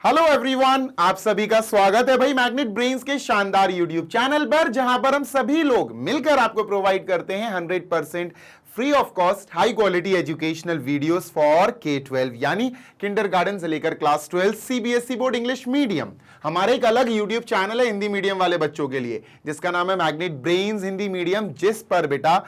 Hello everyone, आप सभी का स्वागत है भाई मैग्नेट ब्रेन्स के शानदार यूट्यूब चैनल पर, जहां पर हम सभी लोग मिलकर आपको प्रोवाइड करते हैं 100% free of cost high quality educational videos for K-12 यानी किंडरगार्टन से लेकर class 12 CBSE board English medium. हमारे एक अलग यूट्यूब चैनल है हिंदी मीडियम वाले बच्चों के लिए, जिसका नाम है मैग्नेट ब्रेन्स हिंदी मीडियम, जिस पर बेटा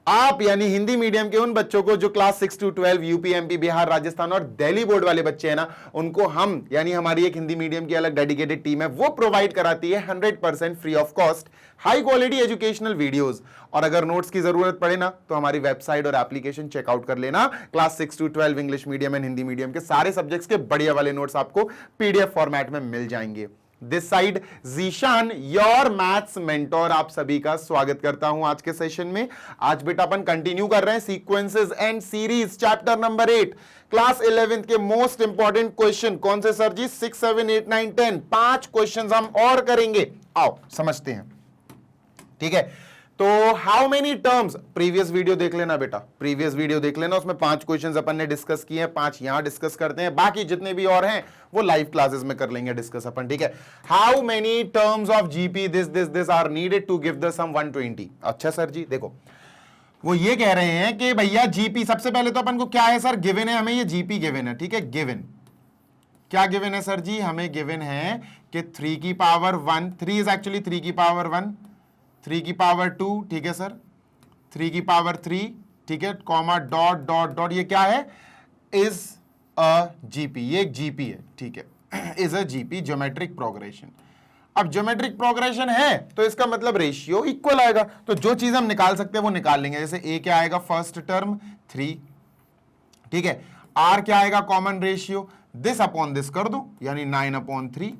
आप यानी हिंदी मीडियम के उन बच्चों को जो class 6 to 12 UP, MP, Bihar, Rajasthan और दिल्ली बोर्ड वाले बच्चे हैं ना, उनको हम यानी हमारी एक हिंदी मीडियम की अलग डेडिकेटेड टीम है, वो प्रोवाइड कराती है 100% free of cost high quality educational videos. और अगर नोट्स की जरूरत पड़े ना तो हमारी वेबसाइट और एप्लीकेशन चेकआउट कर लेना। Class 6 to 12 English medium and Hindi medium के सारे सब्जेक्ट्स के बढ़िया वाले नोट्स आपको पीडीएफ फॉर्मेट में मिल जाएंगे। This side Zeeshan, your maths mentor, आप सभी का स्वागत करता हूं आज के सेशन में। आज बेटा अपन कंटिन्यू कर रहे हैं sequences and series, chapter number 8, class 11 के मोस्ट इंपॉर्टेंट क्वेश्चन। कौन से सर जी? 6, 7, 8, 9, 10 5 क्वेश्चन हम और करेंगे। आओ समझते हैं, ठीक है। तो how many terms, previous video देख लेना बेटा, प्रीवियस वीडियो देख लेना, उसमें 5 क्वेश्चंस अपन ने डिस्कस किए हैं, 5 यहां डिस्कस करते हैं, बाकी जितने भी और हैं वो लाइव क्लासेस में कर लेंगे डिस्कस अपन, ठीक है। How many terms of GP this are needed to give the sum 120। अच्छा सर जी, देखो वो ये कह रहे हैं कि भैया जीपी, सबसे पहले तो अपन को क्या है सर, गिवन है हमें, ये जीपी गिवन है, ठीक है। गिवन क्या गिवन है सर जी? हमें गिवन है कि 3 की पावर 1, 3 इज एक्चुअली 3 की पावर 1, 3 की पावर 2, ठीक है सर, 3 की पावर 3, ठीक है, कॉमा डॉट डॉट डॉट, ये क्या है? इज अ जीपी, ये एक जीपी है, ठीक है, is a GP, geometric progression. अब ज्योमेट्रिक प्रोग्रेशन है तो इसका मतलब रेशियो इक्वल आएगा, तो जो चीज हम निकाल सकते हैं वो निकाल लेंगे। जैसे ए क्या आएगा? फर्स्ट टर्म 3, ठीक है। आर क्या आएगा? Common ratio, this upon this कर दो, यानी 9/3।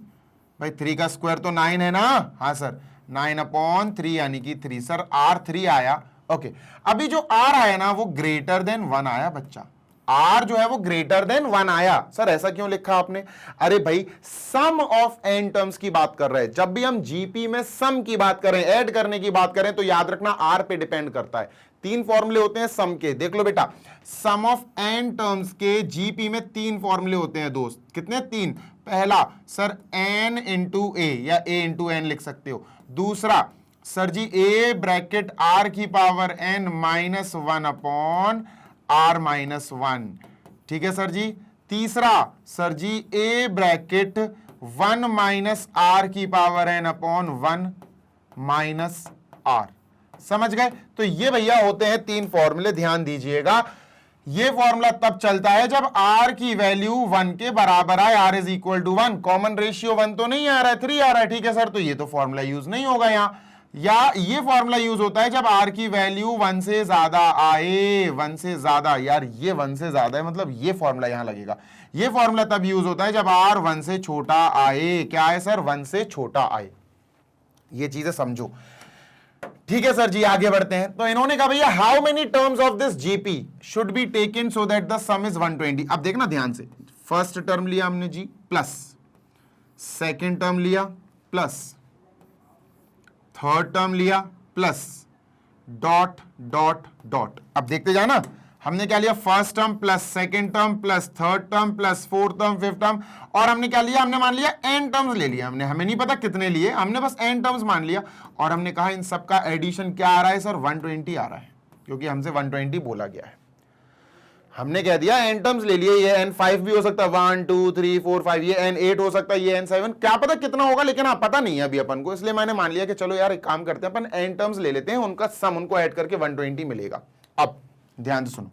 भाई 3 का स्क्वायर तो 9 है ना? हाँ सर, 9/3 यानी कि 3। सर आर 3 आया, ओके। अभी जो आर आया ना वो ग्रेटर देन 1 आया बच्चा, आर जो है वो ग्रेटर देन 1 आया। सर ऐसा क्यों लिखा आपने? अरे भाई सम ऑफ एन टर्म्स की बात कर रहे हैं, जब भी हम जीपी में सम की बात करें, ऐड करने की बात करें, तो याद रखना आर पे डिपेंड करता है। 3 फॉर्मूले होते हैं सम के, देख लो बेटा, सम ऑफ एन टर्म्स के जीपी में 3 फॉर्मूले होते हैं दोस्त। कितने? 3। पहला सर n इंटू ए, या a इंटू एन लिख सकते हो। दूसरा सर जी a ब्रैकेट r की पावर n -1 अपॉन r -1, ठीक है सर जी। तीसरा सर जी a ब्रैकेट 1 - r की पावर n अपॉन 1 -r। समझ गए? तो ये भैया होते हैं 3 फॉर्मूले, ध्यान दीजिएगा। ये फॉर्मूला तब चलता है जब r की वैल्यू 1 के बराबर आए, r is equal to 1। Common ratio 1 तो नहीं आ रहा है, 3 आ रहा है, ठीक है सर, तो ये तो फॉर्मूला यूज नहीं होगा यहां। या ये फॉर्मूला यूज होता है जब r की वैल्यू 1 से ज्यादा आए, 1 से ज्यादा, यार ये 1 से ज्यादा है, मतलब ये फॉर्मूला यहां लगेगा। ये फॉर्मूला तब यूज होता है जब r 1 से छोटा आए। क्या है सर? 1 से छोटा आए। ये चीजें समझो, ठीक है सर जी। आगे बढ़ते हैं। तो इन्होंने कहा भैया how many terms of this GP should be taken so that the some is 120। अब देखना ध्यान से, फर्स्ट टर्म लिया हमने जी प्लस, सेकंड टर्म लिया प्लस, थर्ड टर्म लिया प्लस, डॉट डॉट डॉट। अब देखते जाना, हमने क्या लिया? First term plus second term plus third term plus fourth term fifth term, और हमने क्या लिया? हमने मान लिया n टर्म्स ले लिया हमने, हमें नहीं पता कितने लिए, हमने बस n टर्म्स मान लिया। और हमने कहा इन सबका एडिशन क्या आ रहा है सर? 120 आ रहा है, क्योंकि हमसे 120 बोला गया है। हमने कह दिया n टर्म्स ले लिए, ये n5 भी हो सकता है, 1 2 3 4 5, ये n8 हो सकता है, ये n7, क्या पता कितना होगा, लेकिन हाँ पता नहीं है अभी अपन को, इसलिए मैंने मान लिया कि चलो यार एक काम करते हैं, अपन n टर्म्स ले लेते हैं, उनका सम उनको ऐड करके 120 मिलेगा। अब ध्यान से सुनो,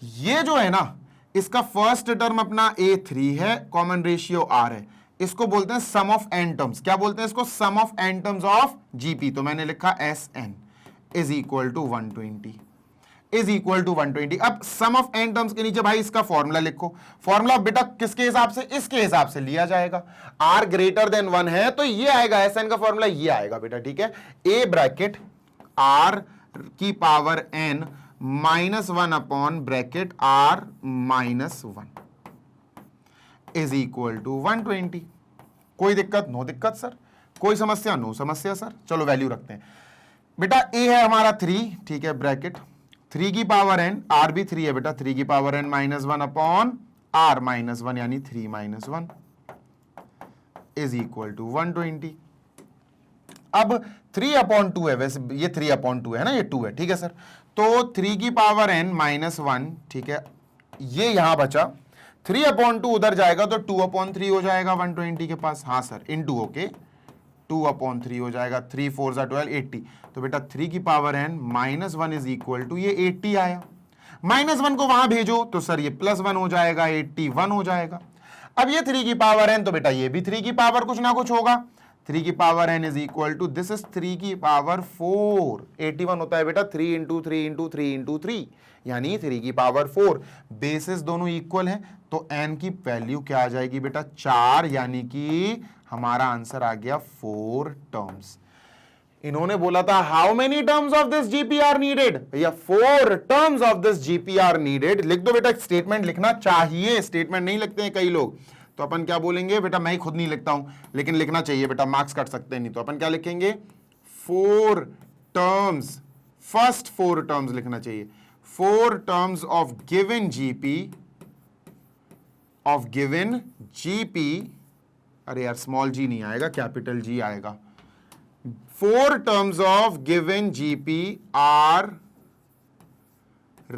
ये जो है ना, इसका फर्स्ट टर्म अपना a3 है, कॉमन रेशियो r है, इसको बोलते हैं सम ऑफ n टर्म्स। क्या बोलते हैं इसको? Sum of n terms of GP. तो मैंने लिखा sn is equal to 120, is equal to 120। अब सम ऑफ n टर्म्स के नीचे भाई इसका फॉर्मूला लिखो। फॉर्मूला बेटा किसके हिसाब से? इसके हिसाब से लिया जाएगा। r ग्रेटर देन 1 है तो ये आएगा, sn का फॉर्मूला ये आएगा बेटा, ठीक है। a ब्रैकेट r की power n -1 upon bracket r -1 is equal to 120। कोई दिक्कत? नो दिक्कत सर। कोई समस्या? नो समस्या सर। चलो वैल्यू रखते हैं बेटा। a है हमारा 3, ठीक है, ब्रैकेट 3 की पावर n, r भी 3 है बेटा, 3 की power n -1 upon r minus 1 यानी 3 माइनस 1 इज इक्वल टू 120। अब 3/2 है, वैसे ये 3/2 है ना, ये 2 है, ठीक है सर। तो 3 की पावर n माइनस 1, ठीक है, ये यहां बचा, 3/2 उधर जाएगा तो 2/3 हो जाएगा 120 के पास। हाँ सर, इनटू ओके 2/3 हो जाएगा, 3 4 12 80। तो बेटा 3 की power n minus 1 is equal to ये 80 आया। माइनस 1 को वहां भेजो तो सर ये प्लस 1 हो जाएगा, 81 हो जाएगा। अब ये 3 की पावर n, तो बेटा ये भी 3 की पावर कुछ ना कुछ होगा। 3 की power n is equal to this is 3 की पावर 4, 81 होता है बेटा 3 इंटू 3 इंटू 3 इंटू 3, यानी 3 की पावर 4। बेसिस दोनों इक्वल हैं तो n की वैल्यू क्या आ जाएगी बेटा 4, यानी कि हमारा आंसर आ गया 4 टर्म्स। इन्होंने बोला था how many terms of this GPR needed, भैया 4 terms of this GPR needed. लिख दो बेटा, स्टेटमेंट लिखना चाहिए, स्टेटमेंट नहीं लिखते हैं कई लोग, तो अपन क्या बोलेंगे बेटा, मैं ही खुद नहीं लिखता हूं लेकिन लिखना चाहिए बेटा, मार्क्स कट सकते हैं नहीं। तो अपन क्या लिखेंगे 4 टर्म्स, फर्स्ट 4 टर्म्स लिखना चाहिए, 4 टर्म्स ऑफ गिवन जीपी, अरे यार स्मॉल जी नहीं आएगा, कैपिटल जी आएगा। 4 terms of given GP are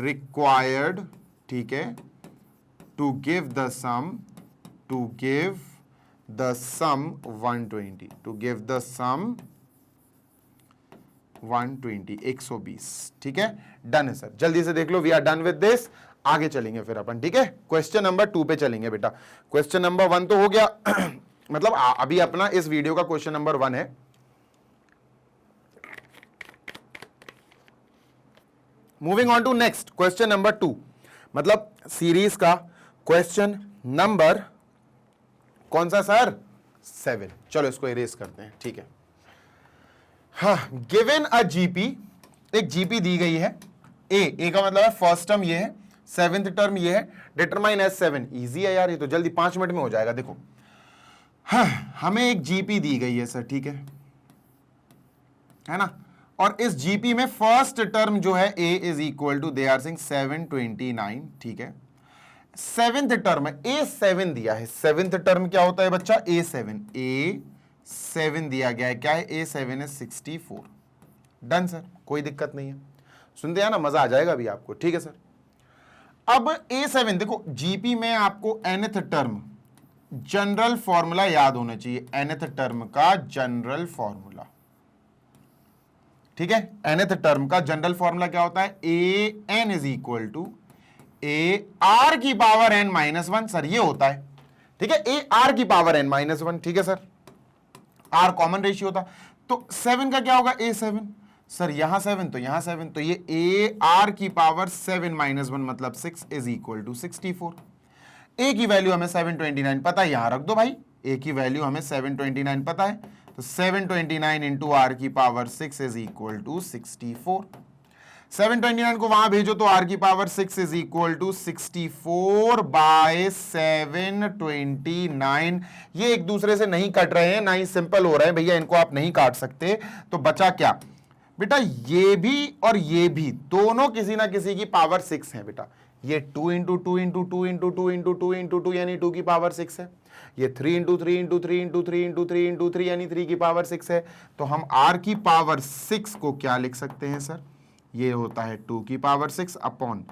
required, ठीक है, to give the sum 120, to give the sum 120, 120, ठीक है, डन है सर। जल्दी से देख लो, we are done with this. आगे चलेंगे फिर अपन, ठीक है, क्वेश्चन नंबर 2 पे चलेंगे बेटा। क्वेश्चन नंबर 1 तो हो गया मतलब अभी अपना इस वीडियो का क्वेश्चन नंबर 1 है। Moving on to next, question number 2, मतलब सीरीज का क्वेश्चन नंबर कौन सा सर 7। चलो इसको इरेज करते हैं, ठीक है। हाँ, गिवन अ जीपी, एक जीपी दी गई है, ए का मतलब है फर्स्ट टर्म ये है, 7th टर्म ये है, डिटरमाइन एज 7। इजी है यार, ये तो जल्दी 5 मिनट में हो जाएगा। देखो हाँ, हमें एक जीपी दी गई है सर, ठीक है ना, और इस जीपी में फर्स्ट टर्म जो है a is equal to, they are सिंग 729, ठीक है। 7th टर्म है, a7 दिया है। 7th टर्म क्या होता है बच्चा, a7 दिया गया है, क्या है a7 है 64। डन सर, कोई दिक्कत नहीं है, सुनते हैं ना, मजा आ जाएगा अभी आपको, ठीक है सर। अब a7 देखो, जीपी में आपको nth टर्म जनरल फॉर्मूला याद होना चाहिए, nth टर्म का जनरल फॉर्मूला, ठीक है। nth टर्म का जनरल फॉर्मूला क्या होता है, ए N is equal to A are की पावर n माइनस 1, सर ये होता है, ठीक है, ए आर की पावर n माइनस 1, ठीक है सर। आर कॉमन रेशियो था, तो 7 का क्या होगा a7, सर यहां 7 तो यहां 7, तो ये ए आर की पावर 7 माइनस 1 मतलब 6 इज इक्वल टू 64। ए की वैल्यू हमें 729 पता है, यहां रख दो भाई, ए की वैल्यू हमें 729 पता है, तो 729 इंटू आर की पावर 6 इज इक्वल टू 64। 729 को वहां भेजो तो आर की power 6 is equal to 64 by 729। ये एक दूसरे से नहीं कट रहे हैं, ना ही सिंपल हो रहे हैं भैया, इनको आप नहीं काट सकते। तो बचा क्या बेटा, ये भी और ये भी दोनों किसी ना किसी की पावर 6 है बेटा। ये 2 into 2 into 2 into 2 into 2 into 2 यानी 2 की पावर 6 है। ये 3 into 3 into 3 into 3 into 3 into 3 यानी 3 की पावर 6 है। तो हम r की पावर 6 को क्या लिख सकते हैं सर, ये होता है 2 की पावर 6 अपॉन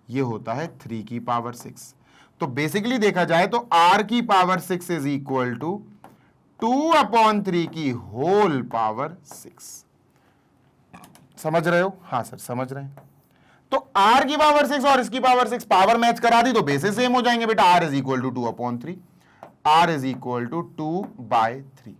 ये होता है 3 की पावर 6। तो बेसिकली देखा जाए तो r की पावर 6 इज इक्वल टू 2/3 की होल पावर 6। समझ रहे हो? हाँ सर समझ रहे हैं। तो r की पावर 6 और इसकी पावर 6 पावर मैच करा दी तो बेसिस सेम हो जाएंगे बेटा। r is equal to 2/3, r is equal to 2/3।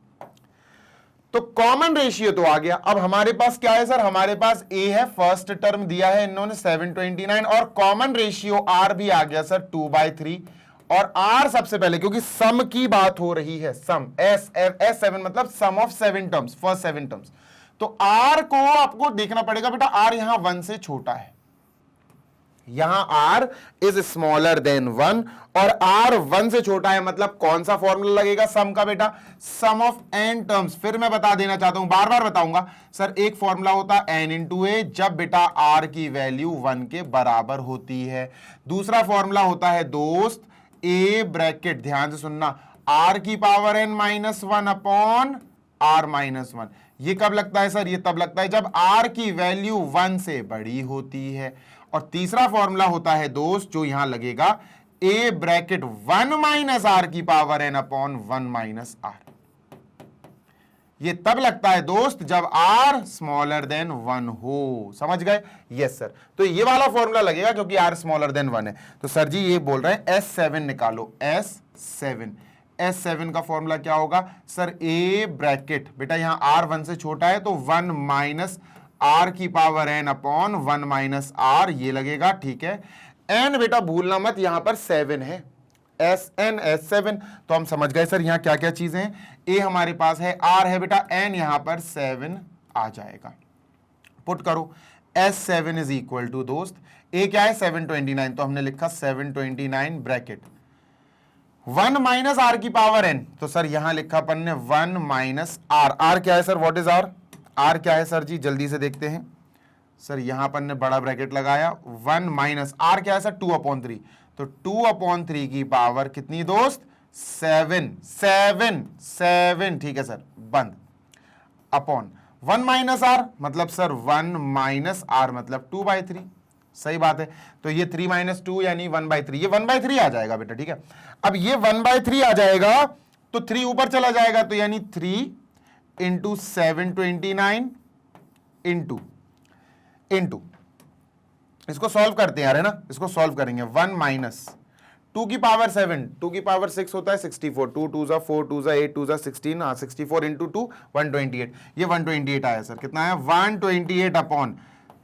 तो कॉमन रेशियो तो आ गया। अब हमारे पास क्या है सर, हमारे पास a है, फर्स्ट टर्म दिया है इन्होंने 729 और कॉमन रेशियो r भी आ गया सर 2/3। और r सबसे पहले, क्योंकि सम की बात हो रही है, सम S7 मतलब सम ऑफ 7 टर्म्स, फर्स्ट 7 टर्म्स। तो r को आपको देखना पड़ेगा बेटा, r यहां 1 से छोटा है, यहां r इज स्मॉलर देन 1 और r 1 से छोटा है, मतलब कौन सा फॉर्मूला लगेगा सम का बेटा, सम ऑफ n टर्म्स। फिर मैं बता देना चाहता हूं, बार बार बताऊंगा सर, एक फॉर्मूला होता है n इंटू ए, जब बेटा r की वैल्यू 1 के बराबर होती है। दूसरा फॉर्मूला होता है दोस्त ए ब्रैकेट, ध्यान से सुनना, आर की power n minus one upon r minus one. ये कब लगता है सर? ये तब लगता है जब आर की वैल्यू 1 से बड़ी होती है। और तीसरा फॉर्मूला होता है दोस्त जो यहां लगेगा, ए ब्रैकेट 1 माइनस आर की power N upon 1 minus are. ये तब लगता है दोस्त जब आर स्मॉलर देन 1 हो। समझ गए? Yes sir. तो ये वाला फॉर्मूला लगेगा क्योंकि आर स्मॉलर देन 1 है। तो सर जी ये बोल रहे हैं S7 निकालो, S7 का फॉर्मूला क्या होगा सर? ए ब्रैकेट, बेटा यहां आर 1 से छोटा है तो 1 माइनस आर की power N upon 1 minus are, ये लगेगा। ठीक है, एन बेटा भूलना मत, यहां पर 7 है, SN S7। तो हम समझ गए सर यहां क्या क्या चीजें हैं। ए हमारे पास है, आर है बेटा, एन यहां पर 7 आ जाएगा। पुट करो, S7 इज इक्वल टू दोस्त, ए क्या है 729, तो हमने लिखा 729 ब्रैकेट 1 माइनस आर की पावर एन। तो सर यहां लिखा अपन ने 1 माइनस आर। आर क्या है sir? What is r? R क्या है सर जी? जल्दी से देखते हैं सर। यहां अपन ने बड़ा ब्रैकेट लगाया, 1 माइनस आर क्या है सर? 2/3। तो 2/3 की पावर कितनी दोस्त? 7। ठीक है सर, बंद, अपॉन 1 माइनस आर मतलब सर 1 माइनस आर मतलब 2/3। सही बात है। तो ये 3 माइनस 2 यानी 1/3, ये 1/3 आ जाएगा बेटा। ठीक है, अब ये 1/3 आ जाएगा तो 3 ऊपर चला जाएगा, तो यानी 3 इंटू 729 इंटू इसको सॉल्व करते हैं यार, है ना? इसको सॉल्व करेंगे। 1 माइनस 2 की पावर 7, 2 की पावर 6 होता है 64, 2 2 जा 4, 2 जा 8, 2 जा 16, 64 इंटू 2 128। ये 128 आया सर। कितना आया? 128 अपॉन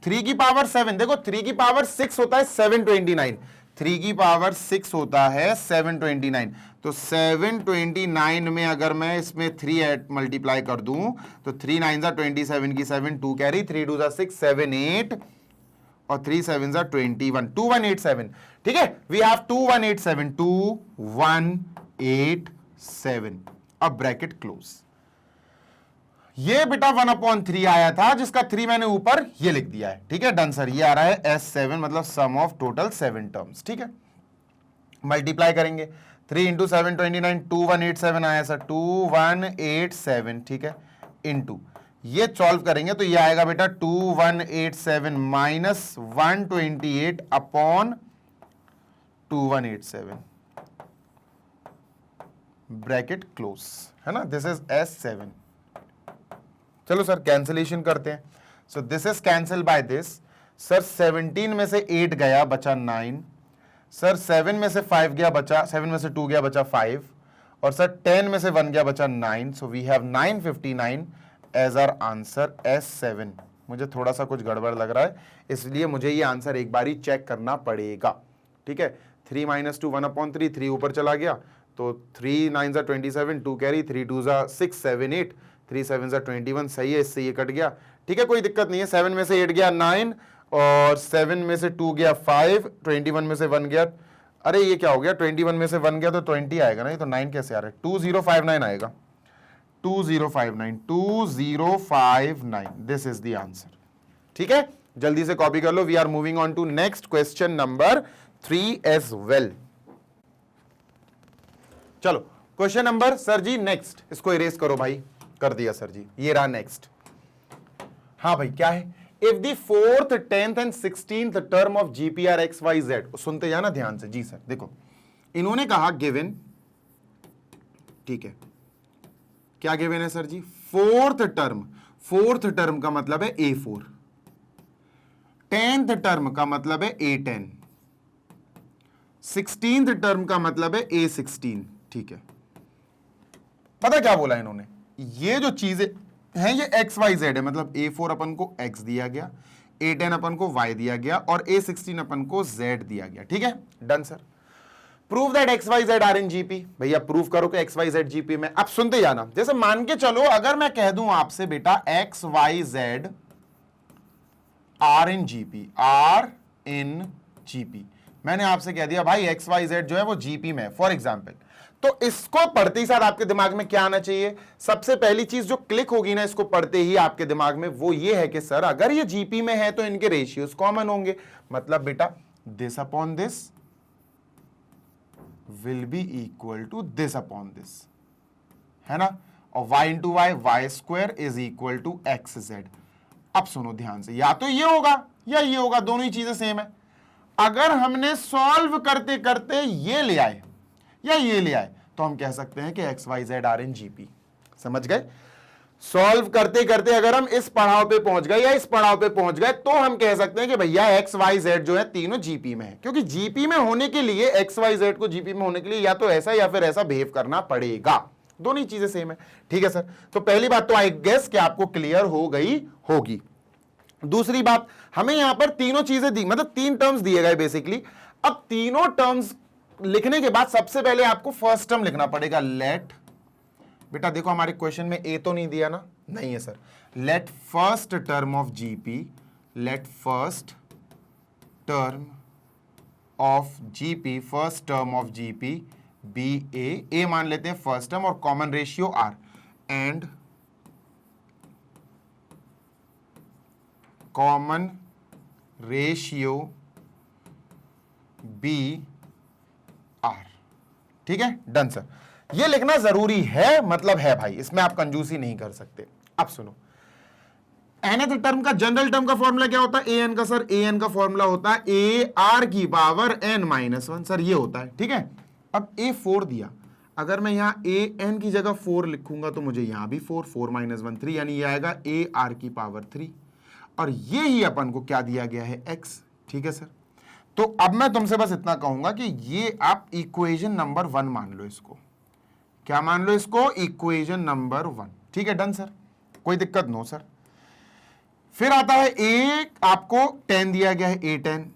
3 की पावर 7। देखो 3 की पावर 6 होता है 729, 3 की पावर 6 होता है 729। तो 729 में अगर मैं इसमें 3 मल्टीप्लाई कर दूं तो 3 9 जा 27 की 7, 2 कैरी, 3 2 जा 6, 7 8 और 3 7 जा 21, 2187। ठीक है, वी हैव 2187, 2187। अब ब्रैकेट क्लोज। ये बेटा 1/3 आया था जिसका 3 मैंने ऊपर ये लिख दिया है। ठीक है, डन सर। ये आ रहा है S7 मतलब सम ऑफ टोटल 7 टर्म्स। ठीक है, मल्टीप्लाई करेंगे, 3 इंटू 729, 2187 आया सर, 2187। ठीक है, इंटू ये सॉल्व करेंगे तो ये आएगा बेटा 2187 माइनस 128 अपॉन 2187, ब्रैकेट क्लोज, है ना? This is S7। चलो सर कैंसिलेशन करते हैं। सो this is cancel by this. Sir 17 में से 8 गया, बचा 9। सर 7 में से 5 गया, बचा 7 में से 2 गया, बचा 5। और सर 10 में से 1 गया, बचा 9। So we have 959 as our answer S7। मुझे थोड़ा सा कुछ गड़बड़ लग रहा है, इसलिए मुझे ये आंसर एक बारी चेक करना पड़ेगा। ठीक है, 3 माइनस 2 1/3, 3 ऊपर चला गया तो 3 9 जा 27, 2 कैरी, 3 2 जा 6, 7 8, 3 7 जा 21। सही है, इससे ये कट गया। ठीक है, कोई दिक्कत नहीं है। 7 में से 8 गया 9 और 7 में से 2 गया 5, 21 में से 1 गया। अरे ये क्या हो गया? 21 में से 1 गया तो 20 आएगा ना, ये तो 9 कैसे आ रहा है? 2059 आएगा, 2059। This is the answer. ठीक है, जल्दी से कॉपी कर लो। We are moving on to next question number 3 as well. चलो question number sir ji next, इसको इरेज करो भाई। कर दिया सर जी, ये रहा नेक्स्ट। हाँ भाई क्या है? If the 4th 10th and 16th term of GPR XYZ, सुनते जाना ध्यान से जी। सर देखो इन्होंने कहा गिवन, ठीक है, क्या गिवन है सर जी? 4th टर्म का मतलब है A4, 10th टर्म का मतलब है A10, 16th टर्म का मतलब है A16। ठीक है, पता क्या बोला इन्होंने? ये जो चीजें हैं ये XYZ है, मतलब A4 अपन को X दिया गया, A10 अपन को Y दिया गया और A16 अपन को Z दिया गया। ठीक है, done sir. Prove that XYZ are in GP। भैया प्रूव करो कि XYZ GP में। अब सुनते जाना, जैसे मान के चलो अगर मैं कह दूं आपसे बेटा XYZ आर इन GP, मैंने आपसे कह दिया भाई XYZ जो है वो GP में, फॉर एग्जाम्पल, तो इसको पढ़ते ही साथ आपके दिमाग में क्या आना चाहिए? सबसे पहली चीज जो क्लिक होगी ना इसको पढ़ते ही आपके दिमाग में, वो ये है कि सर अगर ये GP में है तो इनके रेशियोज कॉमन होंगे। मतलब बेटा this upon this will be equal to this upon this, है ना, और y into y, y square is equal to x z. अब सुनो ध्यान से, या तो ये होगा या ये होगा, दोनों ही चीजें सेम है। अगर हमने सॉल्व करते करते ये ले आए या ये ले आए तो हम कह सकते हैं कि x Y Z are in GP. समझ गए? सॉल्व करते करते अगर हम इस पड़ाव पे पहुंच गए या इस पड़ाव पे पहुंच गए तो हम कह सकते हैं कि भैया एक्स वाई जेड जो है तीनों जीपी में है, क्योंकि जीपी में होने के लिए एक्स वाई जेड को जीपी में होने के लिए या तो ऐसा या फिर ऐसा बिहेव करना पड़ेगा। दोनों ही चीजें सेम है। ठीक है सर, तो पहली बात तो आई गेस कि आपको क्लियर हो गई होगी। दूसरी बात, हमें यहां पर तीनों चीजें दी, मतलब तीन टर्म्स दिए गए बेसिकली। अब तीनों टर्म्स लिखने के बाद सबसे पहले आपको फर्स्ट टर्म लिखना पड़ेगा। लेट, बेटा देखो हमारे क्वेश्चन में ए तो नहीं दिया ना, नहीं है sir. Let first term of GP, let first term of GP, first term of GP be A मान लेते हैं फर्स्ट टर्म और common ratio R, and common ratio be R. ठीक है, डन सर। ये लिखना जरूरी है, मतलब है भाई, इसमें आप कंजूसी नहीं कर सकते। अब सुनो, nth टर्म का जनरल टर्म का फॉर्मूला क्या होता है? ए एन का सर, ए एन का फॉर्मूला होता है ए आर की power n minus one, sir ये होता है। ठीक है, अब ए 4 दिया, अगर मैं यहां ए एन की जगह 4 लिखूंगा तो मुझे यहां भी 4, 4 माइनस 1 3, यानी ये आएगा ए आर की पावर 3, और ये ही अपन को क्या दिया गया है? एक्स। ठीक है सर, तो अब मैं तुमसे बस इतना कहूंगा कि ये आप इक्वेशन नंबर 1 मान लो इसको। क्या मान लो इसको? Equation number 1। ठीक है, डन सर, कोई दिक्कत नो सर। फिर आता है ए, आपको 10 दिया गया है, ए 10,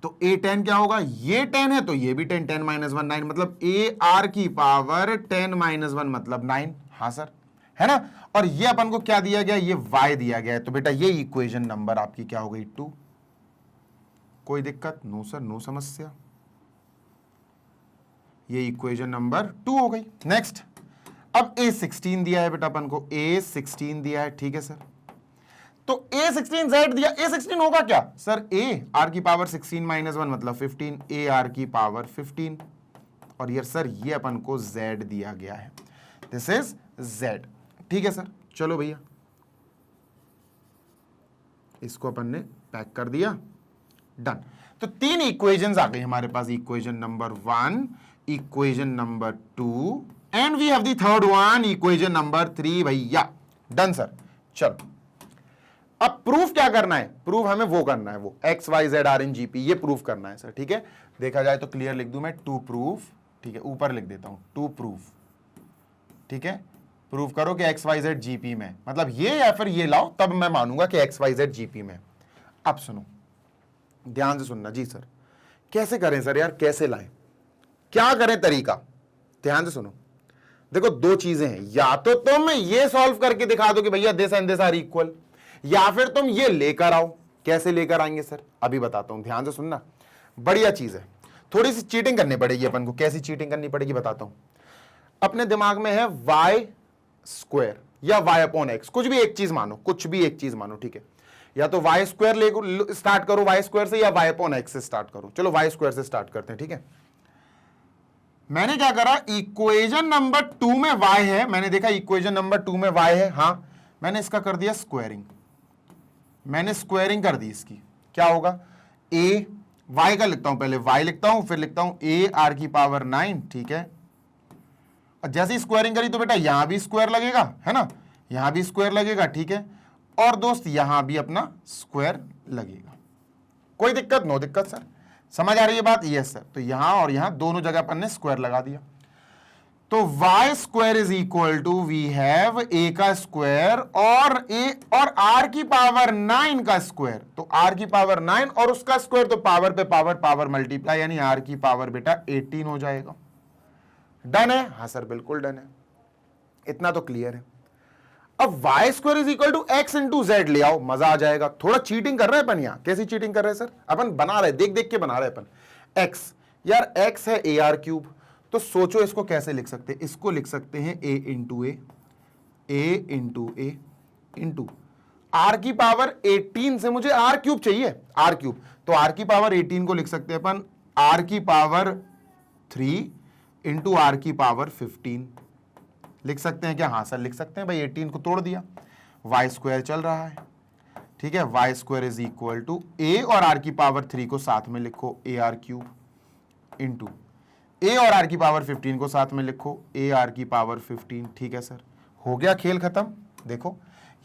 तो ए 10 क्या होगा? ये 10 है तो ये भी 10, 10 माइनस 1 9, मतलब ए आर की पावर 10 माइनस 1 मतलब 9। हाँ सर, है ना। और ये अपन को क्या दिया गया? ये y दिया गया है, तो बेटा ये इक्वेशन नंबर आपकी क्या हो गई? 2। कोई दिक्कत? नो सर, नो समस्या, ये इक्वेशन नंबर 2 हो गई। नेक्स्ट, अब A16 दिया है बेटा अपन को, A16 दिया है। ठीक है सर, तो A16Z दिया, A16 होगा क्या सर? A R की पावर 16 माइनस 1 मतलब 15, A R की पावर 15, और ये सर ये अपन को Z दिया गया है, दिस इज Z। ठीक है सर, चलो भैया इसको अपन ने पैक कर दिया, डन। तो 3 इक्वेशंस आ गई हमारे पास, equation number 1, equation number 2, and we have the third one, equation number 3 भैया। डन सर, चलो अब प्रूफ क्या करना है? प्रूफ हमें वो करना है, वो x Y Z are in GP, ये प्रूफ करना है सर। ठीक है, देखा जाए तो क्लियर लिख दूं मैं, टू प्रूफ। ठीक है, ऊपर लिख देता हूं टू प्रूफ। ठीक है, प्रूफ करो कि एक्स वाई जेड जीपी में, मतलब ये या फिर ये लाओ, तब मैं मानूंगा कि एक्स वाई जेड जीपी में। अब सुनो, ध्यान से सुनना। जी सर, कैसे करें सर? यार कैसे लाएं, क्या करें तरीका? ध्यान से सुनो, देखो दो चीजें हैं, या तो तुम ये सॉल्व करके दिखा दो कि भैया this and this are equal, या फिर तुम ये लेकर आओ। कैसे लेकर आएंगे सर? अभी बताता हूं, ध्यान से सुनना, बढ़िया चीज है। थोड़ी सी चीटिंग करनी पड़ेगी अपन को। कैसी चीटिंग करनी पड़ेगी बताता हूं। अपने दिमाग में है वाई स्क्वायर या वाई अपॉन एक्स, कुछ भी एक चीज मानो, कुछ भी एक चीज मानो। ठीक है, या तो वाई स्क्वायर ले स्टार्ट करो वाई स्क्वायर से, या वाई अपॉन एक्स से स्टार्ट करो। चलो वाई स्क्वायर से स्टार्ट करते हैं। ठीक है, मैंने क्या करा, इक्वेशन नंबर 2 में y है, मैंने देखा इक्वेशन नंबर 2 में y है, हां मैंने इसका कर दिया स्क्वायरिंग, मैंने स्क्वायरिंग कर दी इसकी। क्या होगा? a y का लिखता हूं, पहले y लिखता हूं, फिर लिखता हूं a r की पावर 9। ठीक है, और जैसे ही स्क्वायरिंग करी तो बेटा यहां भी स्क्वायर लगेगा, है ना, यहां भी स्क्वायर लगेगा। ठीक है, और दोस्त यहां भी अपना स्क्वायर लगेगा। कोई दिक्कत? नो दिक्कत सर, समझ आ रही है बात? Yes sir. तो यहां और यहां दोनों जगह अपन ने स्क्वायर लगा दिया, तो y square is equal to we have a का स्क्वायर और a और r की पावर 9 का स्क्वायर, तो r की पावर 9 और उसका स्क्वायर, तो पावर पे पावर, पावर मल्टीप्लाई, यानी r की पावर बेटा 18 हो जाएगा। डन है? हाँ सर बिल्कुल डन है, इतना तो क्लियर है। अब y square is equal to x into z ले आओ, मजा आ जाएगा। थोड़ा चीटिंग कर रहे हैं अपन यहाँ। कैसी चीटिंग कर रहे हैं सर? अपन बना रहे, देख देख के बना रहे अपन। x, यार x है ए आर क्यूब, तो सोचो इसको कैसे लिख सकते हैं? इसको लिख सकते हैं a into A into are की पावर 18 से मुझे आर क्यूब चाहिए, आर क्यूब, तो आर की पावर 18 को लिख सकते हैं अपन आर की पावर 3 इंटू आर की पावर 15 लिख सकते हैं क्या? हाँ सर लिख सकते हैं भाई, 18 को तोड़ दिया, वाई स्क्वायर चल रहा है, ठीक है। Y square is equal to A और आर की पावर 3 को साथ में लिखो A R cube into A और आर की पावर 15 को साथ में लिखो ए आर की पावर 15, ठीक है सर। हो गया खेल खत्म। देखो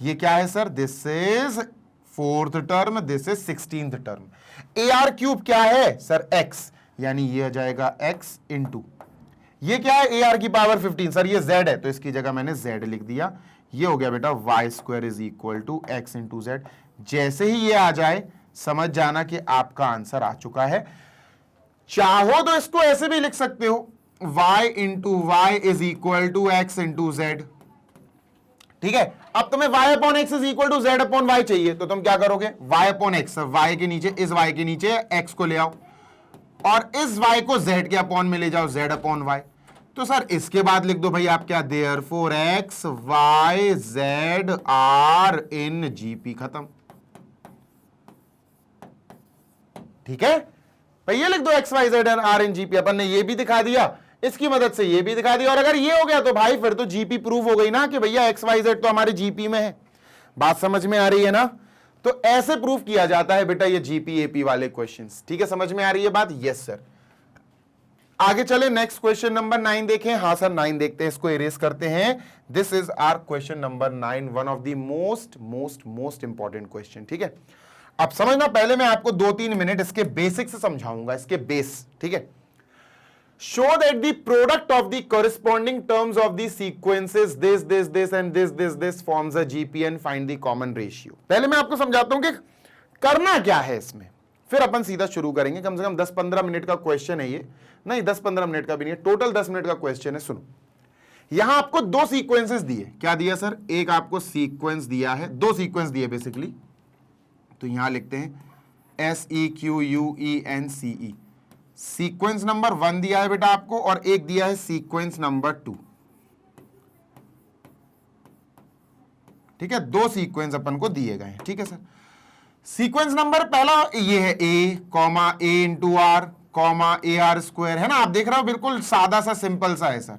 ये क्या है sir, this is 4th term, this is 16th term. A R cube क्या है सर? एक्स, यानी ये आ जाएगा एक्स इंटू ये क्या है, ए आर की पावर 15, सर ये जेड है तो इसकी जगह मैंने जेड लिख दिया। ये हो गया बेटा y square is equal to x into z. जैसे ही ये आ जाए समझ जाना कि आपका आंसर आ चुका है। चाहो तो इसको ऐसे भी लिख सकते हो, y into y is equal to x into z, ठीक है। अब तुम्हें y upon x is equal to z upon y चाहिए तो तुम क्या करोगे, y अपॉन एक्स, y के नीचे, इस y के नीचे x को ले आओ और इस y को z के अपॉन में ले जाओ, z अपॉन y। तो सर इसके बाद लिख दो भाई आप क्या, therefore x y z are in GP, खत्म, ठीक है। भाई ये लिख दो X Y Z are in GP, अपन ने ये भी दिखा दिया, इसकी मदद से ये भी दिखा दिया, और अगर ये हो गया तो भाई फिर तो जीपी प्रूव हो गई ना कि भैया एक्स वाई जेड तो हमारे जीपी में है। बात समझ में आ रही है ना? तो ऐसे प्रूव किया जाता है बेटा ये जीपी एपी वाले क्वेश्चंस, ठीक है। समझ में आ रही है बात? Yes sir. आगे चले, नेक्स्ट क्वेश्चन नंबर 9 देखें। हाँ सर 9 देखते हैं, इसको इरेज करते हैं। This is our question number 9, one of the most important question, ठीक है। अब समझना, पहले मैं आपको 2-3 मिनट इसके बेसिक से समझाऊंगा, इसके बेस, ठीक है। Show that the product of the corresponding terms of the sequences this and this forms a GP and find the common ratio. पहले मैं आपको समझाता हूं कि करना क्या है इसमें, फिर अपन सीधा शुरू करेंगे। कम से कम 10-15 मिनट का क्वेश्चन है ये, नहीं 10-15 मिनट का भी नहीं है, टोटल 10 मिनट का क्वेश्चन है। सुनो, यहां आपको 2 सीक्वेंसेस दिए, क्या दिया सर? एक आपको सीक्वेंस दिया है, 2 सीक्वेंस दिए बेसिकली, तो यहां लिखते हैं SEQUENCE। सीक्वेंस नंबर 1 दिया है बेटा आपको, और एक दिया है सीक्वेंस नंबर 2, ठीक है। 2 सीक्वेंस अपन को दिए गए हैं, ठीक है सर। सीक्वेंस नंबर पहला ये है A, A into r, a are square, है ना? आप देख रहे हो बिल्कुल सादा सा सिंपल सा है sir,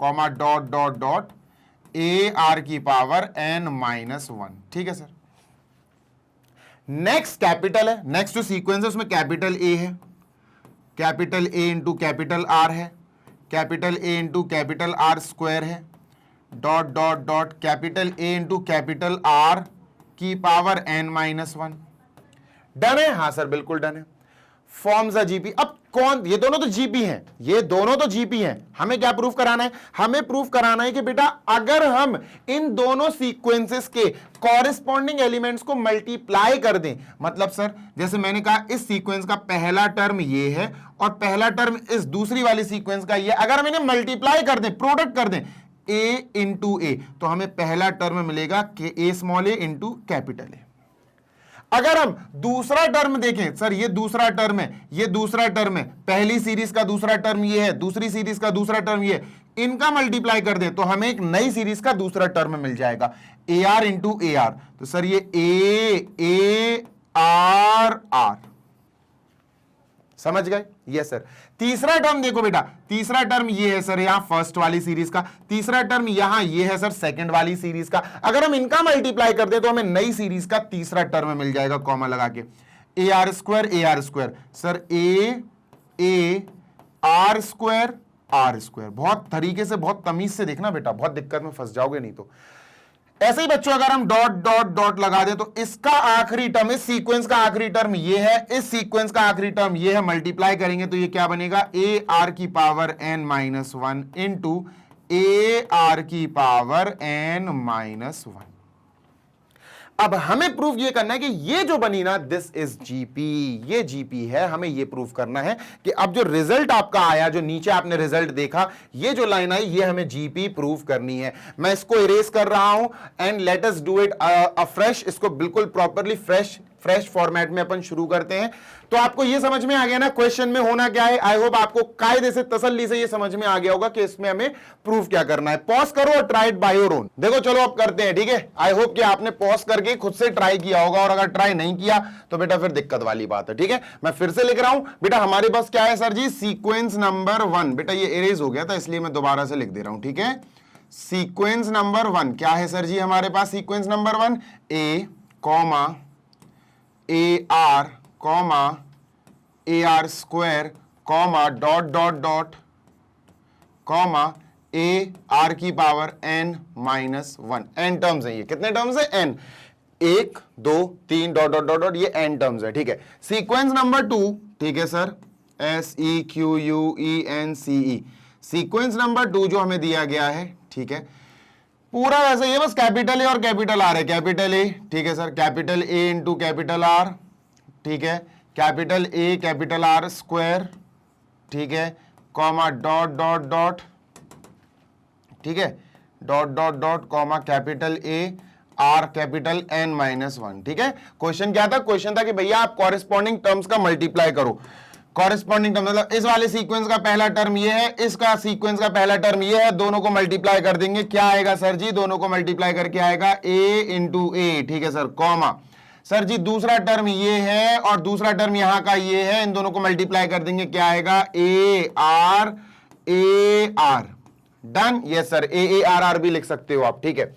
comma dot dot dot A are की पावर n-1, ठीक है सर। नेक्स्ट कैपिटल है, नेक्स्ट जो सीक्वेंस है उसमें कैपिटल ए है, capital A into capital R है, capital A into capital R square है, dot dot dot capital A into capital R की पावर n-1। डन है? हाँ सर बिल्कुल डन है। Forms a GP. अब कौन, ये दोनों तो जीपी हैं, ये दोनों तो जीपी हैं। हमें क्या प्रूफ कराना है? हमें प्रूफ कराना है कि बेटा अगर हम इन दोनों सीक्वेंसेस के कॉरेस्पॉन्डिंग एलिमेंट्स को मल्टीप्लाई कर दें, मतलब सर जैसे मैंने कहा इस सीक्वेंस का पहला टर्म ये है और पहला टर्म इस दूसरी वाली सीक्वेंस का ये, अगर हम इन्हें मल्टीप्लाई कर दें, प्रोडक्ट कर दें ए इंटू ए, तो हमें पहला टर्म मिलेगा कि A small A into capital A. अगर हम दूसरा टर्म देखें, सर ये दूसरा टर्म है, ये दूसरा टर्म है, पहली सीरीज का दूसरा टर्म ये है, दूसरी सीरीज का दूसरा टर्म ये है, इनका मल्टीप्लाई कर दें तो हमें एक नई सीरीज का दूसरा टर्म मिल जाएगा, A R into a are. तो सर ये ए आर आर, समझ गए? Yes sir. तीसरा टर्म देखो बेटा, तीसरा टर्म ये है सर यहां फर्स्ट वाली सीरीज का, तीसरा टर्म यहां ये है सर सेकंड वाली सीरीज का। अगर हम इनका मल्टीप्लाई कर दे तो हमें नई सीरीज का तीसरा टर्म मिल जाएगा, कॉमा लगा के, A R square. Sir A R square. बहुत तरीके से, बहुत तमीज से देखना बेटा, बहुत दिक्कत में फंस जाओगे नहीं तो। ऐसे ही बच्चों अगर हम डॉट डॉट डॉट लगा दे तो इसका आखिरी टर्म, इस सीक्वेंस का आखिरी टर्म ये है, इस सीक्वेंस का आखिरी टर्म ये है, मल्टीप्लाई करेंगे तो ये क्या बनेगा, ए आर की power n-1 into a are की पावर n-1। अब हमें प्रूफ ये करना है कि ये जो बनी ना, दिस इज जीपी, ये जीपी है। हमें ये प्रूफ करना है कि अब जो रिजल्ट आपका आया, जो नीचे आपने रिजल्ट देखा, ये जो लाइन आई, ये हमें जीपी प्रूफ करनी है। मैं इसको इरेज कर रहा हूं and let us do it afresh. इसको बिल्कुल प्रॉपरली फ्रेश फ्रेश फॉर्मेट में अपन शुरू करते हैं। तो आपको ये समझ में आ गया ना क्वेश्चन में होना क्या है। आई होप आपको कायदे से तसल्ली से ये समझ में आ गया होगा कि इसमें हमें प्रूफ क्या करना है। पॉज करो और try it by your own. देखो चलो अब करते हैं, ठीक है। आई होप कि आपने पॉज करके खुद से ट्राई किया होगा, और अगर ट्राई नहीं किया तो बेटा फिर दिक्कत वाली बात है, ठीक है। मैं फिर से लिख रहा हूं बेटा, हमारे पास क्या है सर जी, सीक्वेंस नंबर 1। बेटा ये इरेज हो गया था इसलिए मैं दोबारा से लिख दे रहा हूं, ठीक है। सीक्वेंस नंबर 1 क्या है सर जी हमारे पास, sequence number 1 A comma A R comma A are square comma dot dot dot comma A are की power n minus 1। N terms है, ये कितने टर्म्स है, n, 1 2 3 dot dot dot dot, ये n टर्म्स है, ठीक है। सीक्वेंस नंबर 2, ठीक है सर, SEQUENCE, सीक्वेंस नंबर 2 जो हमें दिया गया है, ठीक है। पूरा वैसे ये बस कैपिटल ए और कैपिटल आर है, कैपिटल ए, ठीक है sir, capital A into capital are, ठीक है, कैपिटल ए कैपिटल आर स्क्वायर, ठीक है, कॉमा डॉट डॉट डॉट, ठीक है, dot dot dot comma capital A R capital n minus 1, ठीक है। क्वेश्चन क्या था, क्वेश्चन था कि भैया आप कॉरेस्पॉन्डिंग टर्म्स का मल्टीप्लाई करो। कॉरेस्पॉन्डिंग टर्म मतलब इस वाले सीक्वेंस का पहला टर्म ये है, इसका सीक्वेंस का पहला टर्म ये है, दोनों को मल्टीप्लाई कर देंगे, क्या आएगा सर जी, दोनों को मल्टीप्लाई करके आएगा a इंटू ए, ठीक है सर, कॉमा सर जी दूसरा टर्म ये है और दूसरा टर्म यहां का ये है, इन दोनों को मल्टीप्लाई कर देंगे, क्या आएगा a r done. Yes sir, A r r भी लिख सकते हो आप, ठीक है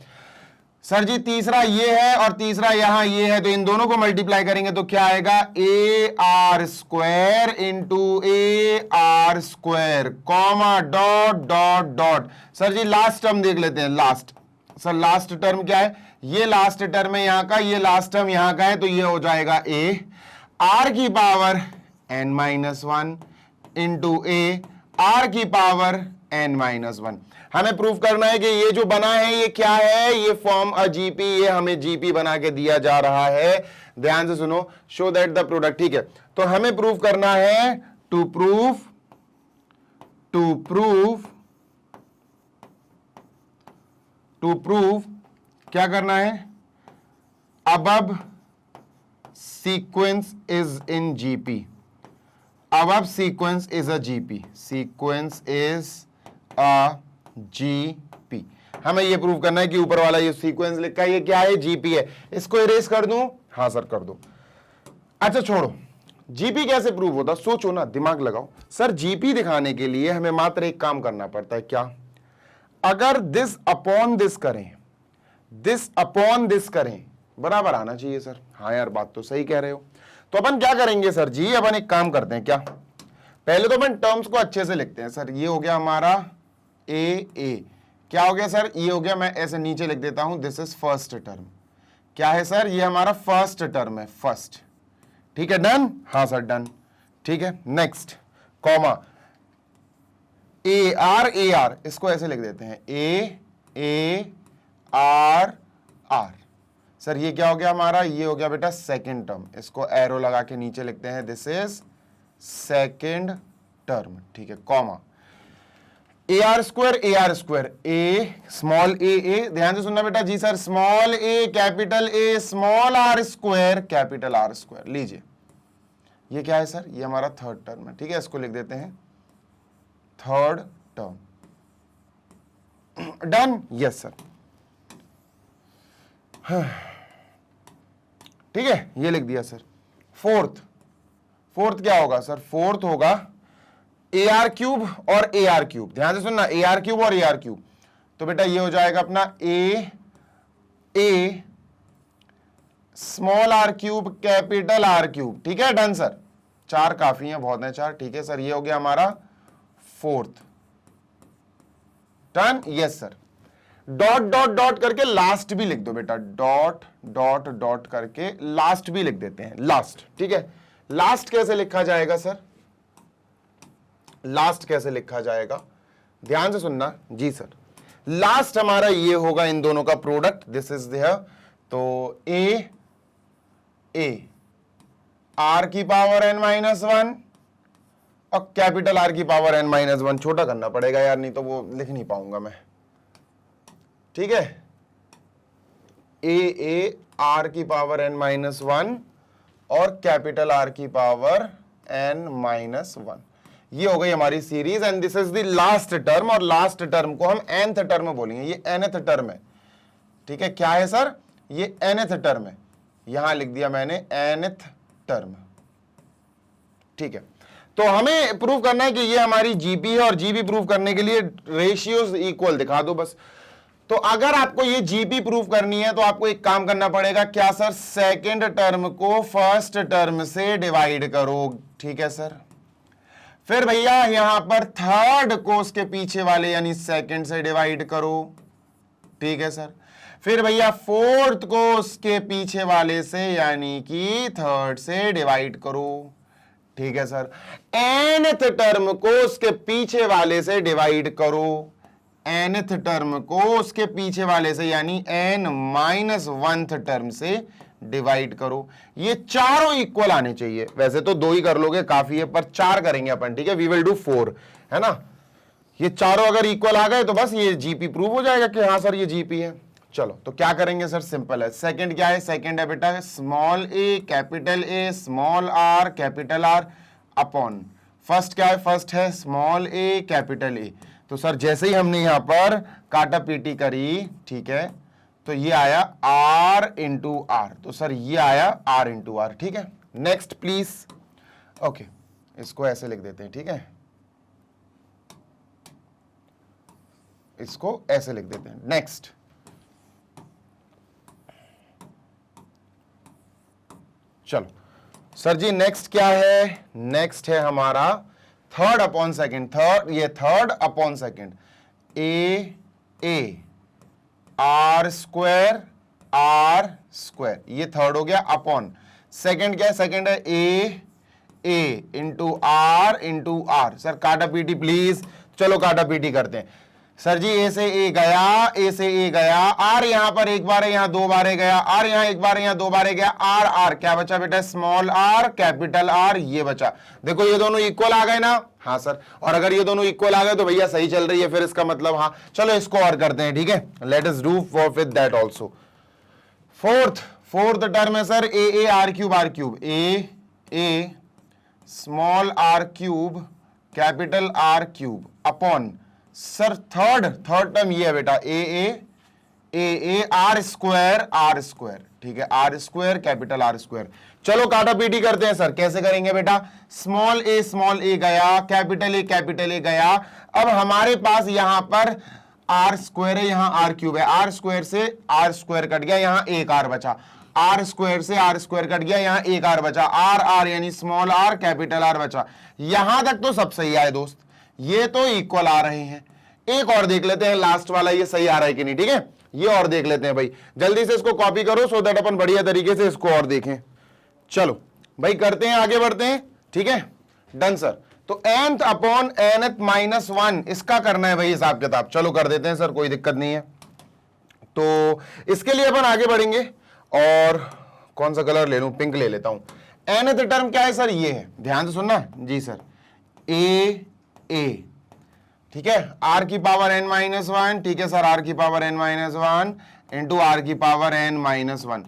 सर जी। तीसरा ये है और तीसरा यहां ये है, तो इन दोनों को मल्टीप्लाई करेंगे तो क्या आएगा, a are square into a are square comma dot dot dot. Sir जी लास्ट टर्म देख लेते हैं, लास्ट सर, लास्ट टर्म क्या है, ये लास्ट टर्म है यहां का, ये लास्ट टर्म यहां का है, तो ये हो जाएगा ए आर की power n minus 1 into a are की पावर n माइनस 1। हमें प्रूफ करना है कि ये जो बना है ये क्या है, ये फॉर्म अ जीपी, ये हमें जीपी बना के दिया जा रहा है। ध्यान से सुनो, शो दैट द प्रोडक्ट, ठीक है। तो हमें प्रूफ करना है, टू प्रूफ क्या करना है, above sequence is in GP, above sequence is a GP, sequence is a GP। हमें ये प्रूव करना है कि ऊपर वाला ये सीक्वेंस लिखा है ये क्या है, जीपी है। इसको इरेज कर दूं, हाँ सर कर दो। अच्छा छोड़ो, जीपी कैसे प्रूव होता, सोचो ना, दिमाग लगाओ। सर जीपी दिखाने के लिए हमें मात्र एक काम करना पड़ता है, क्या, अगर दिस अपॉन दिस करें, दिस अपॉन दिस करें, बराबर आना चाहिए सर। हाँ यार बात तो सही कह रहे हो। तो अपन क्या करेंगे सर जी, अपन एक काम करते हैं, क्या, पहले तो अपन टर्म्स को अच्छे से लिखते हैं। सर ये हो गया हमारा ए, क्या हो गया सर, ये हो गया, मैं ऐसे नीचे लिख देता हूं, दिस इज फर्स्ट टर्म। क्या है सर, ये हमारा फर्स्ट टर्म है, फर्स्ट, ठीक है, डन, हाँ सर डन, ठीक है। नेक्स्ट कॉमा ए आर, इसको ऐसे लिख देते हैं, ए आर सर ये क्या हो गया हमारा, ये हो गया बेटा सेकेंड टर्म, इसको एरो लगा के नीचे लिखते हैं, दिस इज सेकेंड टर्म, ठीक है, comma A are square, A small A, ध्यान से सुनना बेटा जी sir, small A small R square capital R square. लीजिए ये क्या है सर, ये हमारा थर्ड टर्म है, ठीक है, इसको लिख देते हैं third term, done. Yes sir, ठीक है, ये लिख दिया सर। फोर्थ क्या होगा सर, फोर्थ होगा ए आर क्यूब और ए आर क्यूब, ध्यान से सुनना, ए आर क्यूब और ए आर क्यूब। तो बेटा ये हो जाएगा अपना A small R cube capital R cube, ठीक है, डन सर। 4 काफी है, बहुत है 4, ठीक है सर, ये हो गया हमारा fourth, done. Yes sir, dot dot dot करके लास्ट भी लिख दो बेटा, डॉट डॉट डॉट करके लास्ट भी लिख देते हैं, लास्ट, ठीक है। लास्ट कैसे लिखा जाएगा सर, लास्ट कैसे लिखा जाएगा, ध्यान से सुनना जी सर। लास्ट हमारा ये होगा इन दोनों का प्रोडक्ट, दिस इज देयर, तो ए आर की पावर n माइनस 1 और कैपिटल आर की पावर n माइनस 1, छोटा करना पड़ेगा यार, नहीं तो वो लिख नहीं पाऊंगा मैं, ठीक है। ए आर की पावर n माइनस 1 और कैपिटल आर की पावर n-1। ये हो गई हमारी series and this is the last term, और लास्ट टर्म को हम nth टर्म बोलेंगे। ये nth टर्म है, ठीक है। क्या है सर? ये nth टर्म है, यहां लिख दिया मैंने nth टर्म, ठीक है। तो हमें प्रूव करना है कि ये हमारी जीपी है, और जीपी प्रूव करने के लिए रेशियोज इक्वल दिखा दो बस। तो अगर आपको ये जीपी प्रूव करनी है तो आपको एक काम करना पड़ेगा। क्या सर? सेकंड टर्म को फर्स्ट टर्म से डिवाइड करो, ठीक है सर। फिर भैया यहां पर थर्ड को उसके पीछे वाले यानी सेकंड से डिवाइड करो, ठीक है सर। फिर भैया फोर्थ को उसके पीछे वाले से यानी कि थर्ड से डिवाइड करो, ठीक है सर। nth टर्म को उसके पीछे वाले से डिवाइड करो, nth टर्म को उसके पीछे वाले से यानी n-1th टर्म से डिवाइड करो। ये चारों इक्वल आने चाहिए। वैसे तो 2 ही कर लोगे काफी है, पर 4 करेंगे अपन, ठीक है। वी विल डू 4, है ना। ये चारों अगर इक्वल आ गए तो बस ये जीपी प्रूव हो जाएगा कि हाँ सर ये जीपी है। चलो तो क्या करेंगे सर? सिंपल है। सेकंड क्या है? सेकंड है बेटा small A capital A small are capital R upon first क्या है? फर्स्ट है स्मॉल ए कैपिटल ए। तो सर जैसे ही हमने यहां पर काटा पीटी करी, ठीक है, तो ये आया आर इंटू आर। तो सर ये आया आर इंटू आर, ठीक है। Next please. ओके, इसको ऐसे लिख देते हैं, ठीक है, इसको ऐसे लिख देते हैं। नेक्स्ट चलो सर जी नेक्स्ट क्या है? नेक्स्ट है हमारा थर्ड अपॉन सेकंड। थर्ड, ये third upon second A R square ये थर्ड हो गया अपॉन सेकंड क्या है? सेकंड है ए इंटू आर। सर काटा पीटी प्लीज। चलो काटा पीटी करते हैं। सर जी ए से ए गया, आर यहां पर एक बार है, यहां 2 बार गया, आर यहां एक बार है, यहां 2 बार गया, आर क्या बचा बेटा? स्मॉल आर कैपिटल आर, ये बचा। देखो ये दोनों इक्वल आ गए ना? हाँ सर। और अगर ये दोनों इक्वल आ गए तो भैया सही चल रही है, फिर इसका मतलब हाँ। चलो इसको और करते हैं, ठीक है। Let us do for with that also. Fourth term है sir A R cube A small R cube capital R cube upon sir third term ये है बेटा ए आर स्क्वायर, ठीक है, R square capital R square. चलो काटा PT करते हैं सर। कैसे करेंगे बेटा? स्मॉल ए गया, कैपिटल ए गया। अब हमारे पास यहां पर आर स्क्वायर है, यहां आर क्यूब है। आर स्क्वायर से आर स्क्वायर कट गया, यहां एक आर बचा। आर स्क्वायर से आर स्क्वायर कट गया, यहां एक आर बचा। आर यानी स्मॉल आर कैपिटल आर बचा। यहां तक तो सब सही आए दोस्त, ये तो इक्वल आ रहे हैं। एक और देख लेते हैं लास्ट वाला, ये सही आ रहा है कि नहीं, ठीक है। ये और देख लेते हैं भाई, जल्दी से इसको कॉपी करो सो दैट अपन बढ़िया तरीके से इसको और देखें। चलो भाई करते हैं, आगे बढ़ते हैं, ठीक है। Done sir. तो nth अपॉन n-1 इसका करना है भाई हिसाब किताब। चलो कर देते हैं सर, कोई दिक्कत नहीं है। तो इसके लिए अपन आगे बढ़ेंगे, और कौन सा कलर ले लूं? पिंक ले लेता हूं। nth टर्म क्या है सर? ये है, ध्यान से सुनना जी सर। ए ठीक है, r की पावर n-1, ठीक है सर, r की पावर n-1 इंटू r की पावर n-1।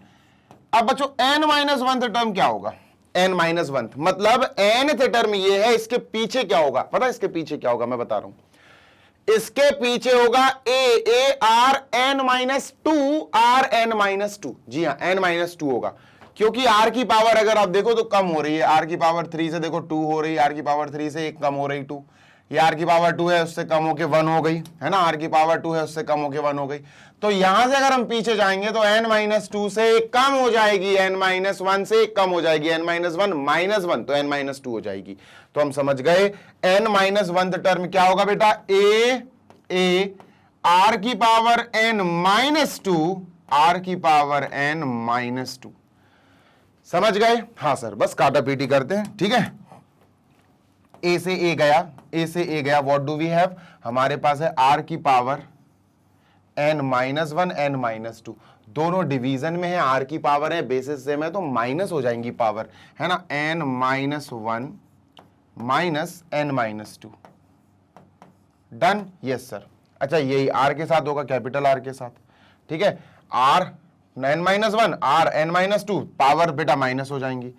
अब बच्चों n-1 टर्म क्या होगा? n-1 मतलब nth टर्म ये है, इसके पीछे क्या होगा पता है? इसके पीछे क्या होगा मैं बता रहा हूं। इसके पीछे होगा a r n-2 जी हाँ, n-2 होगा, क्योंकि r की पावर अगर आप देखो तो कम हो रही है। r की पावर 3 से देखो 2 हो रही है, r की पावर 3 से 1 कम हो रही 2। ये r की पावर 2 है, उससे कम होके 1 हो गई, है ना। r की पावर 2 है, उससे कम होके 1 हो गई। तो यहां से अगर हम पीछे जाएंगे तो n-2 से 1 कम हो जाएगी, n-1 से 1 कम हो जाएगी, n-1 तो n-2 हो जाएगी। तो हम समझ गए n-1 टर्म क्या होगा बेटा? a r की पावर n-2, r की पावर n-2। समझ गए? हाँ सर, बस काटा पीटी करते हैं, ठीक है। ए से ए गया, व्हाट डू वी हैव? हमारे पास है r की पावर n-1 n-2, दोनों डिवीजन में है, r की पावर है, बेसिस सेम है तो माइनस हो जाएंगी पावर, है ना। n-1 minus n-2। Done? Yes sir. अच्छा यही r के साथ होगा, कैपिटल R के साथ, ठीक है। r n-1 r n-2 power बेटा माइनस हो जाएंगी,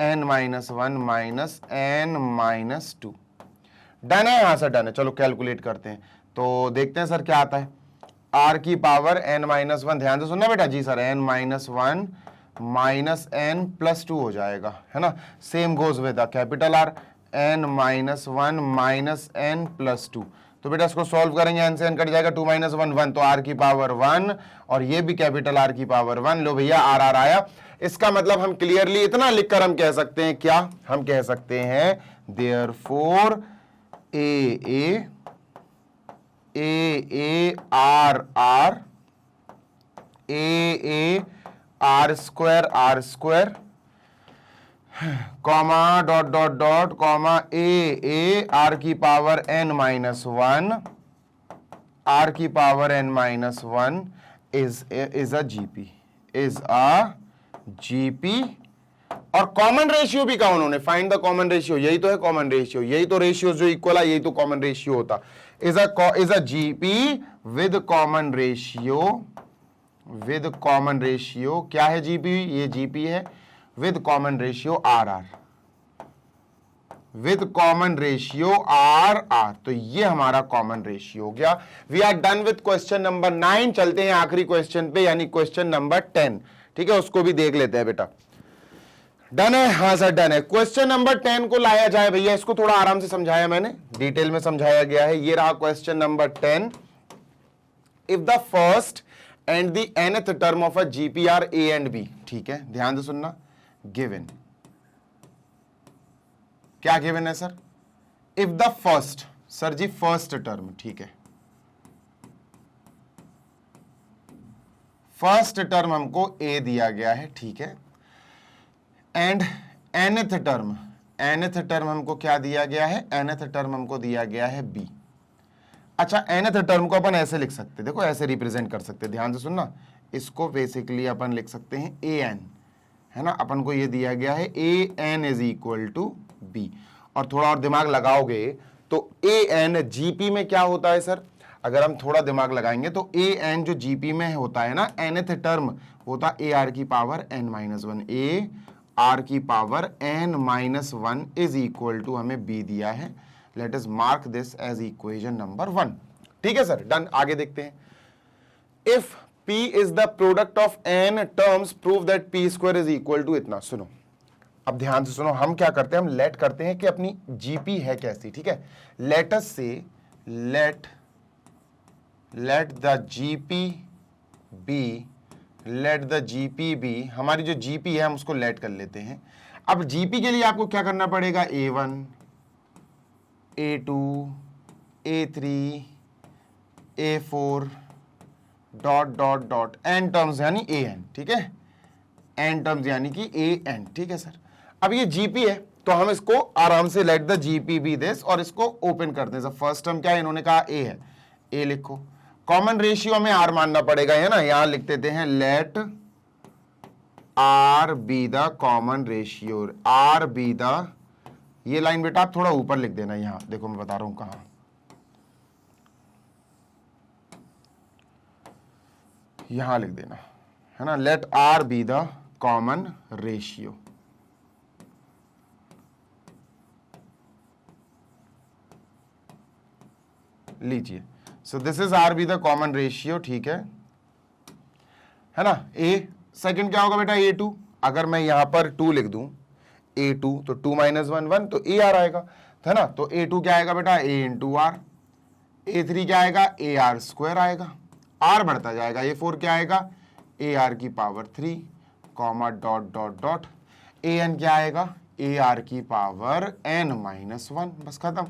n minus 1 minus n minus 2। Done है, यहां से डन है। चलो कैलकुलेट करते हैं, तो देखते हैं सर क्या आता है। r की पावर n माइनस 1, ध्यान से सुनना बेटा जी sir, n minus 1 minus n plus 2 हो जाएगा, है ना। Same goes with capital R, n minus 1 minus n plus 2। तो बेटा इसको सॉल्व करेंगे, n से n कट जाएगा, 2 माइनस 1 1, तो r की पावर 1 और ये भी कैपिटल R की पावर 1। लो भैया r आया। इसका मतलब हम क्लियरली इतना लिखकर हम कह सकते हैं, क्या हम कह सकते हैं, therefore a r r a r square comma dot dot dot comma a r की पावर n माइनस 1 r की power n minus 1 is a GP. और कॉमन रेशियो भी कहा उन्होंने, फाइंड द कॉमन रेशियो, यही तो है कॉमन रेशियो, यही तो रेशियो जो इक्वल है, यही तो कॉमन रेशियो होता। Is a GP with common ratio, with common ratio क्या है जीपी, ये जीपी है, with common ratio r r, with common ratio r r. तो ये हमारा कॉमन रेशियो हो गया। We are done with question number 9। चलते हैं आखिरी क्वेश्चन पे, यानी क्वेश्चन नंबर 10। ठीक है, उसको भी देख लेते हैं बेटा। डन है, हाँ सर डन है। क्वेश्चन नंबर 10 को लाया जाए भैया, इसको थोड़ा आराम से समझाया मैंने, डिटेल में समझाया गया है। ये रहा question number 10। If the first and the nth term of a GP are a and b, ठीक है, ध्यान से सुनना, गिवन, क्या गिवन है sir, if the first, sir जी फर्स्ट टर्म, ठीक है, फर्स्ट टर्म हमको a दिया गया है, ठीक है, एंड nth टर्म हमको क्या दिया गया है, nth टर्म हमको दिया गया है b। अच्छा, nth टर्म को अपन ऐसे लिख सकते, देखो ऐसे रिप्रेजेंट कर सकते, ध्यान से सुनना, इसको बेसिकली अपन लिख सकते हैं an, है ना। अपन को ये दिया गया है an is equal to b, और थोड़ा और दिमाग लगाओगे तो an जीपी में क्या होता है सर, अगर हम थोड़ा दिमाग लगाएंगे तो an जो जीपी में होता है ना, nth टर्म होता है ar की पावर n माइनस 1, आर की power n minus 1 is equal to, हमें b दिया है। Let us mark this as equation number 1। ठीक है सर, डन। आगे देखते हैं। If p is the product of n terms, prove that p square is equal to इतना। सुनो, अब ध्यान से सुनो, हम क्या करते हैं, हम लेट करते हैं कि अपनी जीपी है कैसी, ठीक है। लेट अस से let the GP be, let the GP be, हमारी जो जीपी है हम उसको लेट कर लेते हैं। अब जीपी के लिए आपको क्या करना पड़ेगा, a1 a2 a3 a4 dot dot dot n terms यानी an, ठीक है, n टर्म्स यानी कि an, ठीक है सर। अब ये जीपी है तो हम इसको आराम से let the GP be this, और इसको ओपन करते हैं। फर्स्ट टर्म क्या है, इन्होंने कहा a है, a लिखो। कॉमन रेशियो में r मानना पड़ेगा, है ना, यहां लिख देते हैं let r be the common ratio, r be the, ये लाइन बेटा आप थोड़ा ऊपर लिख देना, यहां देखो मैं बता रहा हूं कहां, यहां लिख देना, है ना, let r be the common ratio. लीजिए, so this is r be the common ratio, ठीक है ना। a सेकंड क्या होगा बेटा, a2, अगर मैं यहां पर 2 लिख दूं, a2 तो 2 माइनस 1 1, तो ar आएगा, है ना। तो a2 क्या आएगा बेटा, a इंटू आर, a3 क्या आएगा, ar स्क्वायर आएगा, r बढ़ता जाएगा, a4 क्या आएगा, ar की power 3 comma dot dot dot, an क्या आएगा, ar की पावर n माइनस 1, बस खत्म।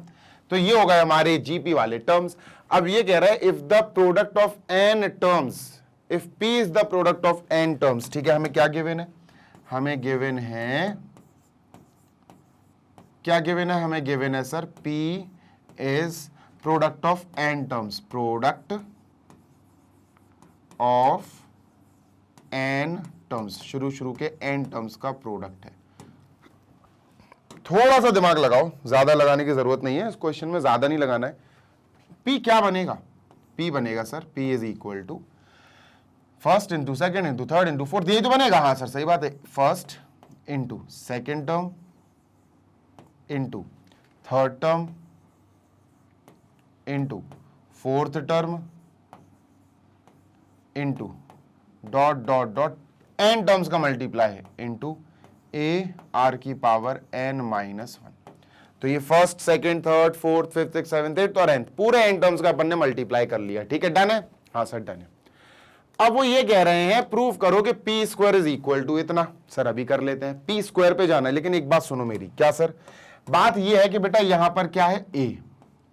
तो ये हो गए हमारे जीपी वाले टर्म्स। अब ये कह रहा है if the product of n terms, if p is the product of n terms, ठीक है, हमें क्या गिवन है, हमें गिवन है, क्या गिवन है, हमें गिवन है sir p is product of n terms, product of n terms, शुरू के n टर्म्स का प्रोडक्ट है। थोड़ा सा दिमाग लगाओ, ज्यादा लगाने की जरूरत नहीं है, इस क्वेश्चन में ज्यादा नहीं लगाना है। p क्या बनेगा, p बनेगा sir p is equal to first into second into third into fourth, यही तो बनेगा। हाँ सर सही बात है, first into second term into third term into fourth term into dot dot dot n terms का मल्टीप्लाई है इंटू ए आर की पावर एन माइनस वन। तो ये first second third fourth fifth six seventh eighth और nth पूरे n terms का अपन ने मल्टीप्लाई कर लिया। ठीक है, डन है? हाँ सर डन है। अब वो ये कह रहे हैं प्रूव करो कि p square is equal to इतना। सर अभी कर लेते हैं, पी स्क्वायर पे जाना है, लेकिन एक बात सुनो मेरी। क्या सर? बात ये है कि बेटा यहां पर क्या है ए,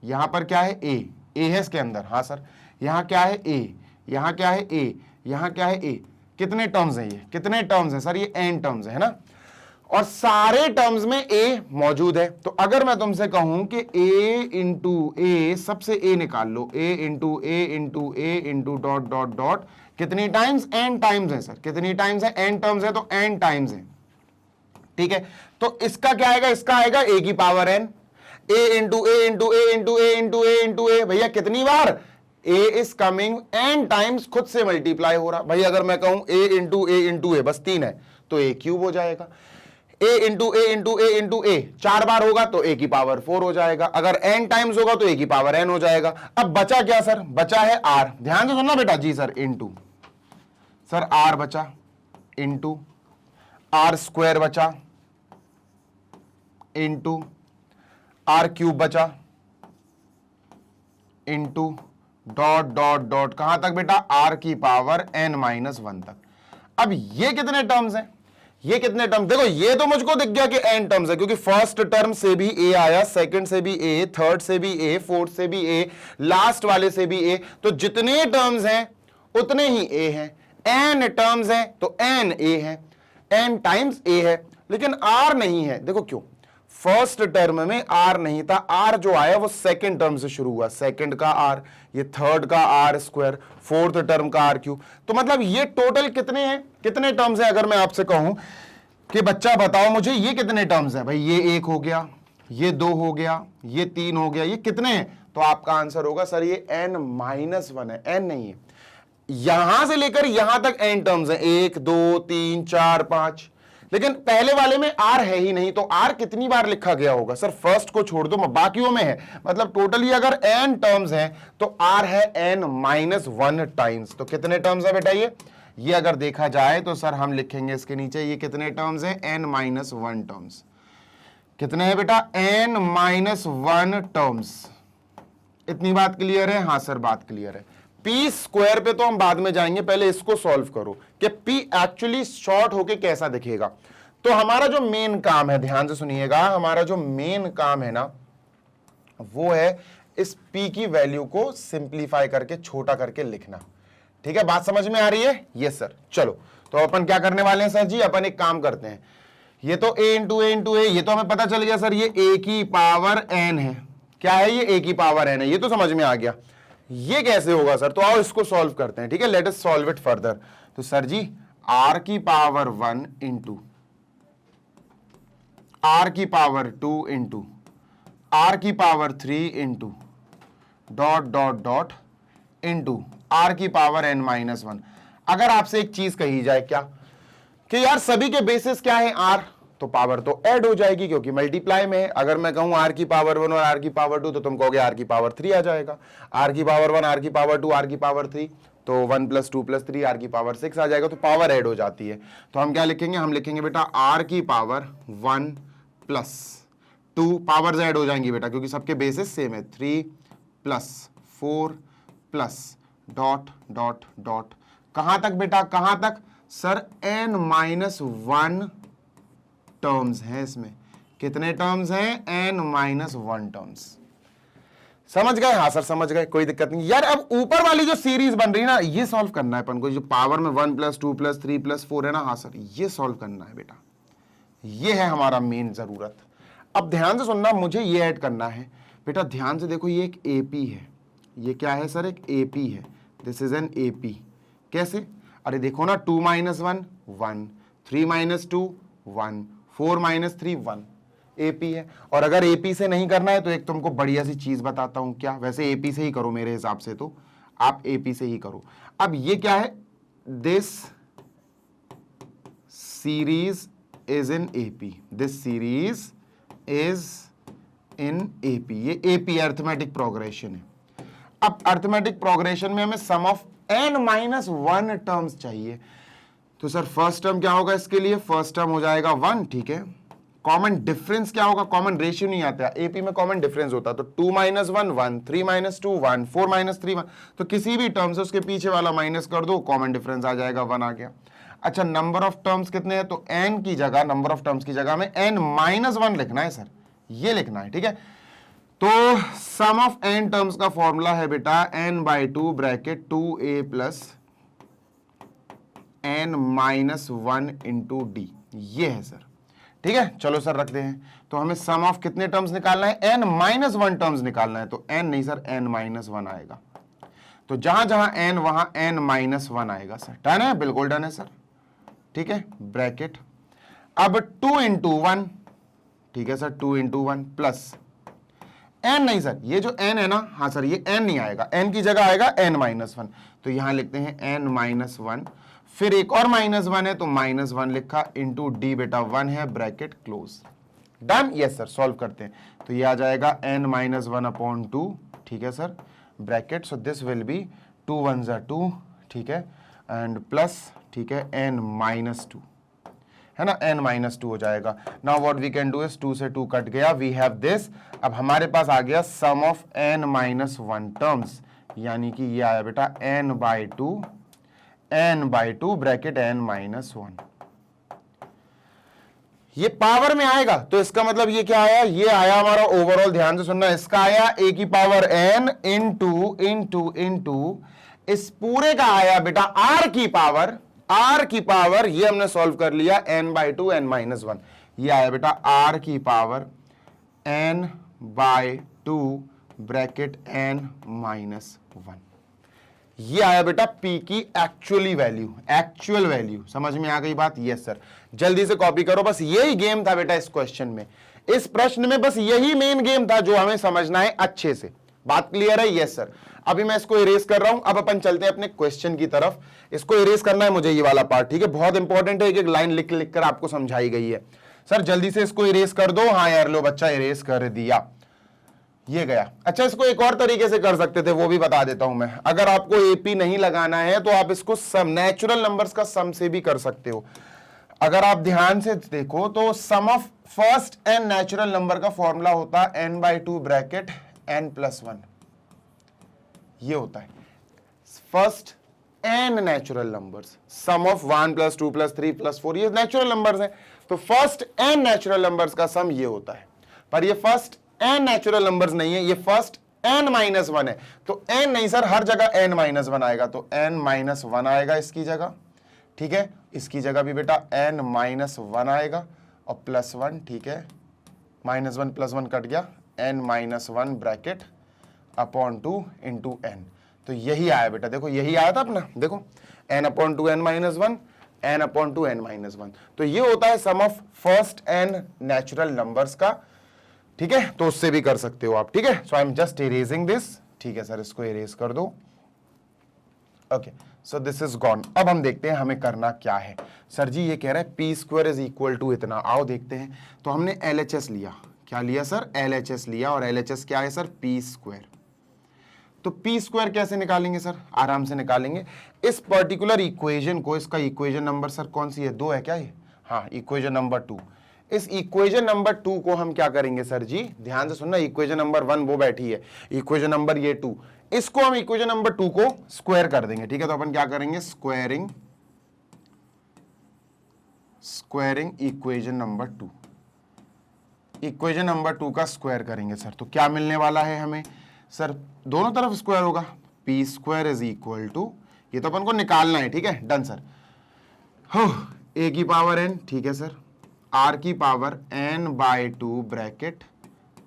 यहां पर क्या है ए है इसके अंदर। हाँ सर, यहां क्या है ए, यहां क्या है ए, यहां क्या है ए। कितने टर्म्स हैं ये? कितने टर्म्स हैं सर? ये एन टर्म्स है ना, और सारे टर्म्स में ए मौजूद है। तो अगर मैं तुमसे कहूं कि ए इंटू ए, सबसे ए निकाल लो, ए into A into A into dot dot dot, कितनी टाइम्स? एन टाइम्स है सर। कितनी टाइम्स है? एन टर्म्स है तो एन टाइम्स है। ठीक है, तो इसका क्या आएगा? इसका आएगा ए की power N, A into A into A into A into A into ए। भैया कितनी बार? ए इज कमिंग एन टाइम्स, खुद से मल्टीप्लाई हो रहा। भाई अगर मैं कहूं ए इंटू ए बस 3 है तो ए क्यूब हो जाएगा। ए into A into A into ए 4 बार होगा तो ए की पावर 4 हो जाएगा। अगर एन टाइम्स होगा तो ए की पावर एन हो जाएगा। अब बचा क्या सर? बचा है आर। ध्यान से सुनना बेटा। जी सर, इंटू सर आर बचा, इंटू आर स्क्वायर बचा, इंटू आर क्यूब बचा, इंटू डॉट डॉट डॉट कहां तक बेटा? आर की पावर एन माइनस वन तक। अब ये कितने टर्म्स हैं? ये कितने टर्म? देखो ये तो मुझको दिख गया कि एन टर्म्स है, क्योंकि फर्स्ट टर्म से भी ए आया, सेकंड से भी ए, थर्ड से भी ए, फोर्थ से भी ए, लास्ट वाले से भी ए। तो जितने टर्म्स हैं उतने ही ए हैं। एन टर्म्स हैं तो एन ए है, एन टाइम्स ए है। लेकिन आर नहीं है। देखो क्यों? फर्स्ट टर्म में आर नहीं था। आर जो आया वो सेकंड टर्म से शुरू हुआ, सेकंड का आर, ये थर्ड का आर स्क्वायर, फोर्थ टर्म का आर क्यूब। तो मतलब ये टोटल कितने हैं? कितने टर्म्स हैं? अगर मैं आपसे कहूं कि बच्चा बताओ मुझे ये कितने टर्म्स हैं? भाई ये 1 हो गया, ये 2 हो गया, ये 3 हो गया, ये कितने हैं? तो आपका आंसर होगा सर ये n माइनस 1 है, n नहीं है। यहां से लेकर यहां तक n टर्म्स हैं, 1 2 3 4 5। लेकिन पहले वाले में r है ही नहीं, तो r कितनी बार लिखा गया होगा? सर फर्स्ट को छोड़ दो, बाकियों में है। मतलब टोटली अगर n टर्म्स हैं तो r है n माइनस 1 टाइम्स। तो कितने टर्म्स है बेटा ये अगर देखा जाए तो सर हम लिखेंगे इसके नीचे ये कितने टर्म्स हैं? n minus 1 terms. कितने हैं बेटा? n minus 1 terms. इतनी बात क्लियर है? हाँ सर बात क्लियर है। पी स्क्वायर पे तो हम बाद में जाएंगे, पहले इसको सॉल्व करो कि पी एक्चुअली शॉर्ट होके कैसा दिखेगा। तो हमारा जो मेन काम है, ध्यान से सुनिएगा, हमारा जो मेन काम है ना वो है इस पी की वैल्यू को सिंप्लीफाई करके छोटा करके लिखना। ठीक है, बात समझ में आ रही है? Yes sir. चलो तो अपन क्या करने वाले हैं सर जी? अपन एक काम करते हैं, ये तो a इंटू ए इंटू ए, ये तो हमें पता चल गया सर ये a की पावर n है। क्या है ये? a की पावर n है, ये तो समझ में आ गया। ये कैसे होगा सर? तो आओ इसको सॉल्व करते हैं। ठीक है, let us solve it further. तो सर जी r की पावर 1 इंटू r की पावर 2 इंटू r की power 3 into dot dot dot into r की पावर n माइनस 1। अगर आपसे एक चीज कही जाए क्या कि यार सभी के बेसिस क्या है? r, तो पावर तो ऐड हो जाएगी क्योंकि मल्टीप्लाई में है। अगर मैं कहूं r की पावर 1 और r की पावर 2 तो तुम कहोगे r की पावर 3 आ जाएगा। r की पावर 1, r की पावर 2, r की पावर 3 तो 1 + 2 + 3 r की पावर 6 आ जाएगा। तो पावर ऐड हो जाती है। तो हम क्या लिखेंगे? हम लिखेंगे बेटा r की पावर 1 + 2, पावर्स ऐड हो जाएंगी बेटा क्योंकि सबके बेसिस सेम है, 3 + 4 + डॉट डॉट डॉट कहां तक बेटा? कहां तक सर? n माइनस 1 टर्म्स हैं इसमें। कितने टर्म्स हैं? n minus 1 terms. समझ गए? हाँ सर समझ गए, कोई दिक्कत नहीं यार। अब ऊपर वाली जो सीरीज बन रही है ना ये सॉल्व करना है अपन को, जो पावर में 1 + 2 + 3 + 4 है ना। हाँ सर ये सॉल्व करना है बेटा, ये है हमारा मेन जरूरत। अब ध्यान से सुनना, मुझे ये ऐड करना है बेटा। ध्यान से देखो, ये एक AP है। ये क्या है सर? एक AP है। This is an AP। कैसे? अरे देखो ना, 2 - 1 1, 3 - 2 1, 4 - 3 1, AP है। और अगर AP से नहीं करना है तो एक तुमको बढ़िया सी चीज बताता हूं। क्या? वैसे AP से ही करो मेरे हिसाब से, तो आप AP से ही करो। अब ये क्या है? This series is in AP, this series is in AP. ये एपी अर्थमेटिक प्रोग्रेशन है। अब अर्थमेटिक प्रोग्रेशन में हमें सम ऑफ n-1 टर्म्स चाहिए। तो सर फर्स्ट टर्म क्या होगा इसके लिए? फर्स्ट टर्म हो जाएगा 1, ठीक है। कॉमन डिफरेंस क्या होगा? कॉमन रेशियो नहीं आता, एपी में कॉमन डिफरेंस होता है। तो 2 - 1 1, 3 - 2 1, 4 - 3 1। तो किसी भी टर्म से उसके पीछे वाला माइनस कर दो, कॉमन डिफरेंस आ जाएगा, 1 आ गया। अच्छा, नंबर ऑफ टर्म्स कितने हैं? तो n की जगह, नंबर ऑफ टर्म्स की जगह में n-1 लिखना है सर, ये लिखना है, ठीक है। तो सम ऑफ n टर्म्स का फॉर्मूला है बेटा n/2 bracket 2a plus n-1 into D, ये है सर, ठीक है। चलो सर रखते हैं। तो हमें सम ऑफ कितने टर्म्स निकालना है? n-1 टर्म्स निकालना है। तो n नहीं सर, n-1 आएगा। तो जहां जहां n वहां n-1 आएगा सर। डन है? बिल्कुल डन है सर, ठीक है। ब्रैकेट अब 2 इंटू 1, ठीक है सर, 2 इंटू 1 प्लस n नहीं सर, ये जो n है ना, हाँ सर ये n नहीं आएगा, n की जगह आएगा n-1। तो यहां लिखते हैं n-1, फिर एक और -1 है तो -1 लिखा इंटू डी बेटा 1 है, bracket close. Done? Yes sir, solve करते हैं। तो ये आ जाएगा n-1/2, ठीक है sir, bracket. So this will B 2 1 2, ठीक है, एंड प्लस, ठीक है, n-2 है ना, n-2 हो जाएगा। Now what we can do is 2 से 2 कट गया, वी हैव दिस। अब हमारे पास आ गया सम ऑफ n-1 टर्म्स, यानी कि ये आया बेटा n/2 ब्रैकेट n-1। ये पावर में आएगा तो इसका मतलब ये क्या आया? ये आया हमारा ओवरऑल, ध्यान से सुनना, इसका आया a की पावर n इंटू इस पूरे का आया बेटा r की पावर, ये हमने सॉल्व कर लिया n/2 n-1। ये आया बेटा r की पावर n/2 ब्रैकेट n-1। ये आया बेटा p की एक्चुअल वैल्यू। समझ में आ गई बात? यस सर, जल्दी से कॉपी करो। बस यही गेम था बेटा इस क्वेश्चन में, इस प्रश्न में बस यही मेन गेम था जो हमें समझना है अच्छे से। बात क्लियर है? Yes sir. अभी मैं इसको इरेज कर रहा हूं, अब अपन चलते हैं अपने क्वेश्चन की तरफ। इसको इरेज करना है मुझे, ये वाला पार्ट, ठीक है, बहुत इंपॉर्टेंट है, एक एक लाइन लिख लिख कर आपको समझाई गई है। सर जल्दी से इसको इरेज कर दो। हाँ यार, लो बच्चा इरेज कर दिया, ये गया। अच्छा, इसको एक और तरीके से कर सकते थे, वो भी बता देता हूं मैं। अगर आपको एपी नहीं लगाना है तो आप इसको सम, नेचुरल नंबर्स का सम से भी कर सकते हो। अगर आप ध्यान से देखो तो sum of first n natural number का फॉर्मूला होता है n/2 ब्रैकेट n+1, ये होता है first n natural numbers. Sum of 1 + 2 + 3 + 4, ये नेचुरल नंबर्स हैं। तो फर्स्ट n नेचुरल नंबर्स का सम ये होता है, पर ये फर्स्ट n नेचुरल नंबर्स नहीं है, ये फर्स्ट n-1 है। तो n नहीं सर, हर जगह n-1 आएगा, तो n-1 आएगा इसकी जगह, ठीक है। इसकी जगह भी बेटा n-1 आएगा और +1, ठीक है, -1 +1 कट गया, n-1 bracket upon 2 into n। तो यही आया बेटा, देखो यही आया था अपना, देखो n/2 n-1, n/2 n-1। तो ये होता है sum of first n natural numbers का, ठीक है। तो उससे भी कर सकते हो आप, ठीक है। So I am just erasing this, ठीक है सर, इसको इरेज कर दो। Okay, so this is gone. अब हम देखते हैं हमें करना क्या है। सर जी ये कह रहा है p² इज इक्वल टू इतना, आओ देखते हैं। तो हमने LHS लिया, क्या लिया सर? LHS लिया, और LHS क्या है सर? p²। तो p² कैसे निकालेंगे सर? आराम से निकालेंगे। इस पर्टिकुलर इक्वेशन को, इसका इक्वेशन नंबर सर कौन सी है? 2 है क्या ये? हाँ, इक्वेशन नंबर 2। इस इक्वेशन नंबर 2 को हम क्या करेंगे सर जी? ध्यान से सुनना, इक्वेशन नंबर 1 वो बैठी है, इक्वेशन नंबर ये 2, इसको हम इक्वेशन नंबर 2 को स्क्वायर कर देंगे, ठीक है। तो अपन क्या करेंगे? Squaring equation number 2, equation number 2 का स्क्वायर करेंगे सर। तो क्या मिलने वाला है हमें सर? दोनों तरफ स्क्वायर होगा, p² इज इक्वल टू, ये तो अपन को निकालना है, ठीक है। Done sir. हो, a की पावर n, ठीक है सर, r की पावर n/2 ब्रैकेट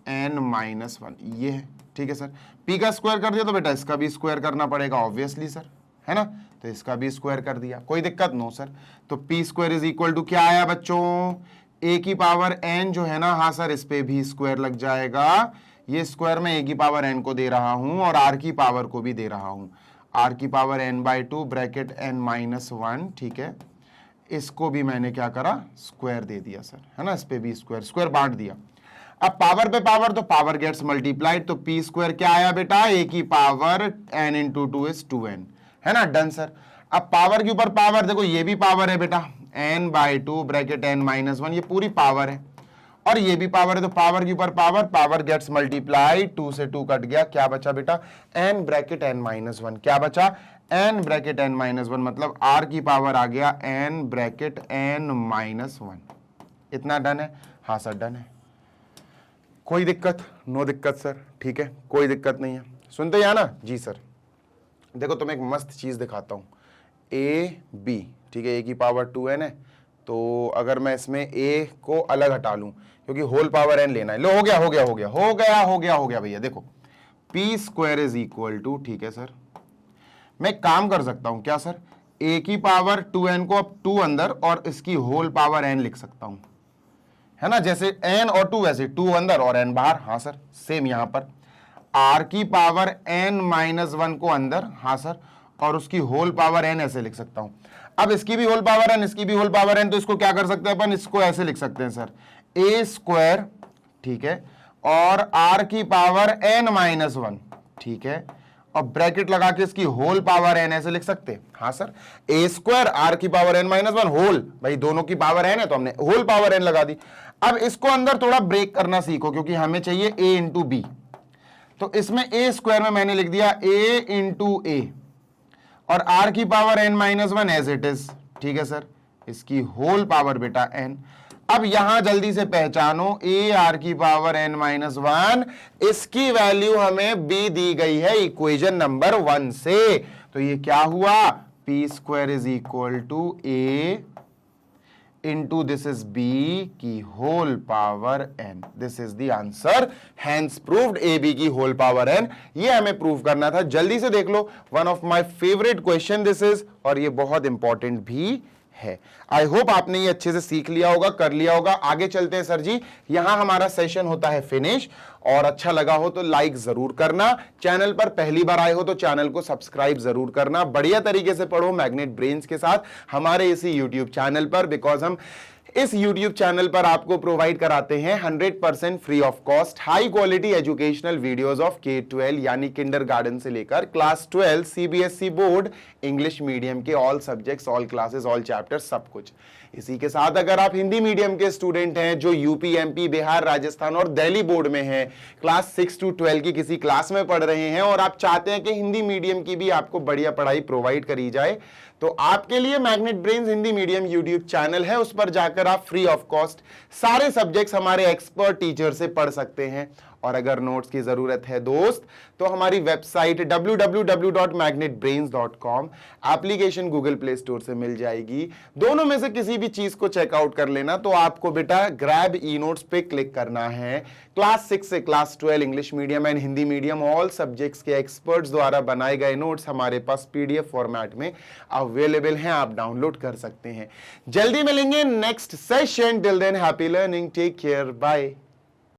n-1, ये है, ठीक है सर। p का स्क्वायर कर दिया तो बेटा इसका भी स्क्वायर करना पड़ेगा ऑब्वियसली सर, है ना। तो इसका भी स्क्वायर कर दिया, कोई दिक्कत नो सर। तो p² इज इक्वल टू क्या आया बच्चों? a की पावर n जो है ना, हाँ सर, इस पे भी स्क्वायर लग जाएगा। ये स्क्वायर में a की पावर n को दे रहा हूं और r की पावर को भी दे रहा हूं। r की पावर n/2 ब्रैकेट n-1, ठीक है, इसको भी मैंने क्या करा, स्क्वायर दे दिया सर, है ना, इस पे भी स्क्वायर, स्क्वायर बांट दिया। अब पावर पे पावर, तो पावर गेट्स मल्टीप्लाइड, तो पी स्क्वायर क्या आया बेटा, ए की power n into 2 is 2n, है ना, डन सर। अब पावर के ऊपर पावर, देखो ये भी पावर है बेटा, n by 2 bracket n minus 1, ये पूरी पावर है, और ये भी पावर है, तो पावर के ऊपर पावर, पावर गेट्स मल्टीप्लाइड, 2 से 2 कट गया, क्या बचा बेटा, n ब्रैकेट n माइनस 1, क्या बचा, n ब्रैकेट n माइनस 1, मतलब r की पावर आ गया n ब्रैकेट n माइनस 1। इतना डन है, हाँ सर डन है, कोई दिक्कत, नो दिक्कत सर, ठीक है, कोई दिक्कत नहीं है, सुनते हैं ना जी सर। देखो तुम्हें एक मस्त चीज दिखाता हूं, ए बी, ठीक है, ए की पावर 2n है, तो अगर मैं इसमें ए को अलग हटा लूं, क्योंकि होल पावर n लेना है, लो हो गया हो गया हो गया हो गया हो गया हो गया भैया, देखो p square is equal to, ठीक है सर, मैं काम कर सकता हूं क्या सर, ए की पावर 2n को अब 2 अंदर और इसकी होल पावर n लिख सकता हूं, है ना, जैसे n और 2 वैसे 2 अंदर और n बाहर, हाँ सर, सेम यहां पर r की पावर n माइनस 1 को अंदर, हाँ सर, और उसकी होल पावर n ऐसे लिख सकता हूं। अब इसकी भी होल पावर n, इसकी भी होल पावर n, तो इसको क्या कर सकते हैं अपन, इसको ऐसे लिख सकते हैं सर, a स्क्वायर, ठीक है, और r की पावर n माइनस 1, ठीक है, और ब्रैकेट लगा के इसकी होल पावर n ऐसे लिख सकते हैं, हाँ सर, a स्क्वायर r की पावर n माइनस 1 होल, भाई दोनों की पावर n है तो हमने होल पावर n लगा दी। अब इसको अंदर थोड़ा ब्रेक करना सीखो, क्योंकि हमें चाहिए a इंटू बी, तो इसमें a स्क्वायर में मैंने लिख दिया a इंटू ए, और r की power n minus 1 as it is, ठीक है सर, इसकी होल पावर बेटा n। अब यहां जल्दी से पहचानो, a r की पावर n माइनस 1, इसकी वैल्यू हमें b दी गई है इक्वेशन नंबर 1 से, तो ये क्या हुआ, p square is equal to a into this is b की whole power n, this is the answer, hence proved A B की होल पावर n, ये हमें प्रूव करना था। जल्दी से देख लो, one of my favourite question this is, और ये बहुत इंपॉर्टेंट भी है। आई होप आपने ये अच्छे से सीख लिया होगा, कर लिया होगा। आगे चलते हैं सर जी, यहां हमारा सेशन होता है फिनिश, और अच्छा लगा हो तो लाइक जरूर करना, चैनल पर पहली बार आए हो तो चैनल को सब्सक्राइब जरूर करना, बढ़िया तरीके से पढ़ो मैग्नेट ब्रेन्स के साथ हमारे इसी यूट्यूब चैनल पर, बिकॉज हम इस YouTube चैनल पर आपको प्रोवाइड कराते हैं 100% free of cost high quality educational videos of K-12 यानी किंडरगार्टन से लेकर class 12 CBSE board English medium के all subjects, all classes, all chapters, सब कुछ। इसी के साथ अगर आप हिंदी मीडियम के स्टूडेंट हैं जो यूपी, एमपी, बिहार, राजस्थान और दिल्ली बोर्ड में हैं, क्लास 6 to 12 की किसी क्लास में पढ़ रहे हैं और आप चाहते हैं कि हिंदी मीडियम की भी आपको बढ़िया पढ़ाई प्रोवाइड करी जाए, तो आपके लिए magnet brains Hindi medium YouTube channel है, उस पर जाकर आप फ्री ऑफ कॉस्ट सारे सब्जेक्ट्स हमारे एक्सपर्ट टीचर से पढ़ सकते हैं। और अगर नोट्स की जरूरत है दोस्त, तो हमारी website www.magnetbrains.com, application Google play store से मिल जाएगी, दोनों में से किसी भी चीज को चेकआउट कर लेना। तो आपको बेटा ग्रैब ई नोट्स पे क्लिक करना है, क्लास 6 से class 12 English medium and Hindi medium all subjects के एक्सपर्ट्स द्वारा बनाए गए नोट्स हमारे पास पीडीएफ फॉर्मेट में अवेलेबल हैं, आप डाउनलोड कर सकते हैं। जल्दी मिलेंगे next session, till then happy learning, take care, bye.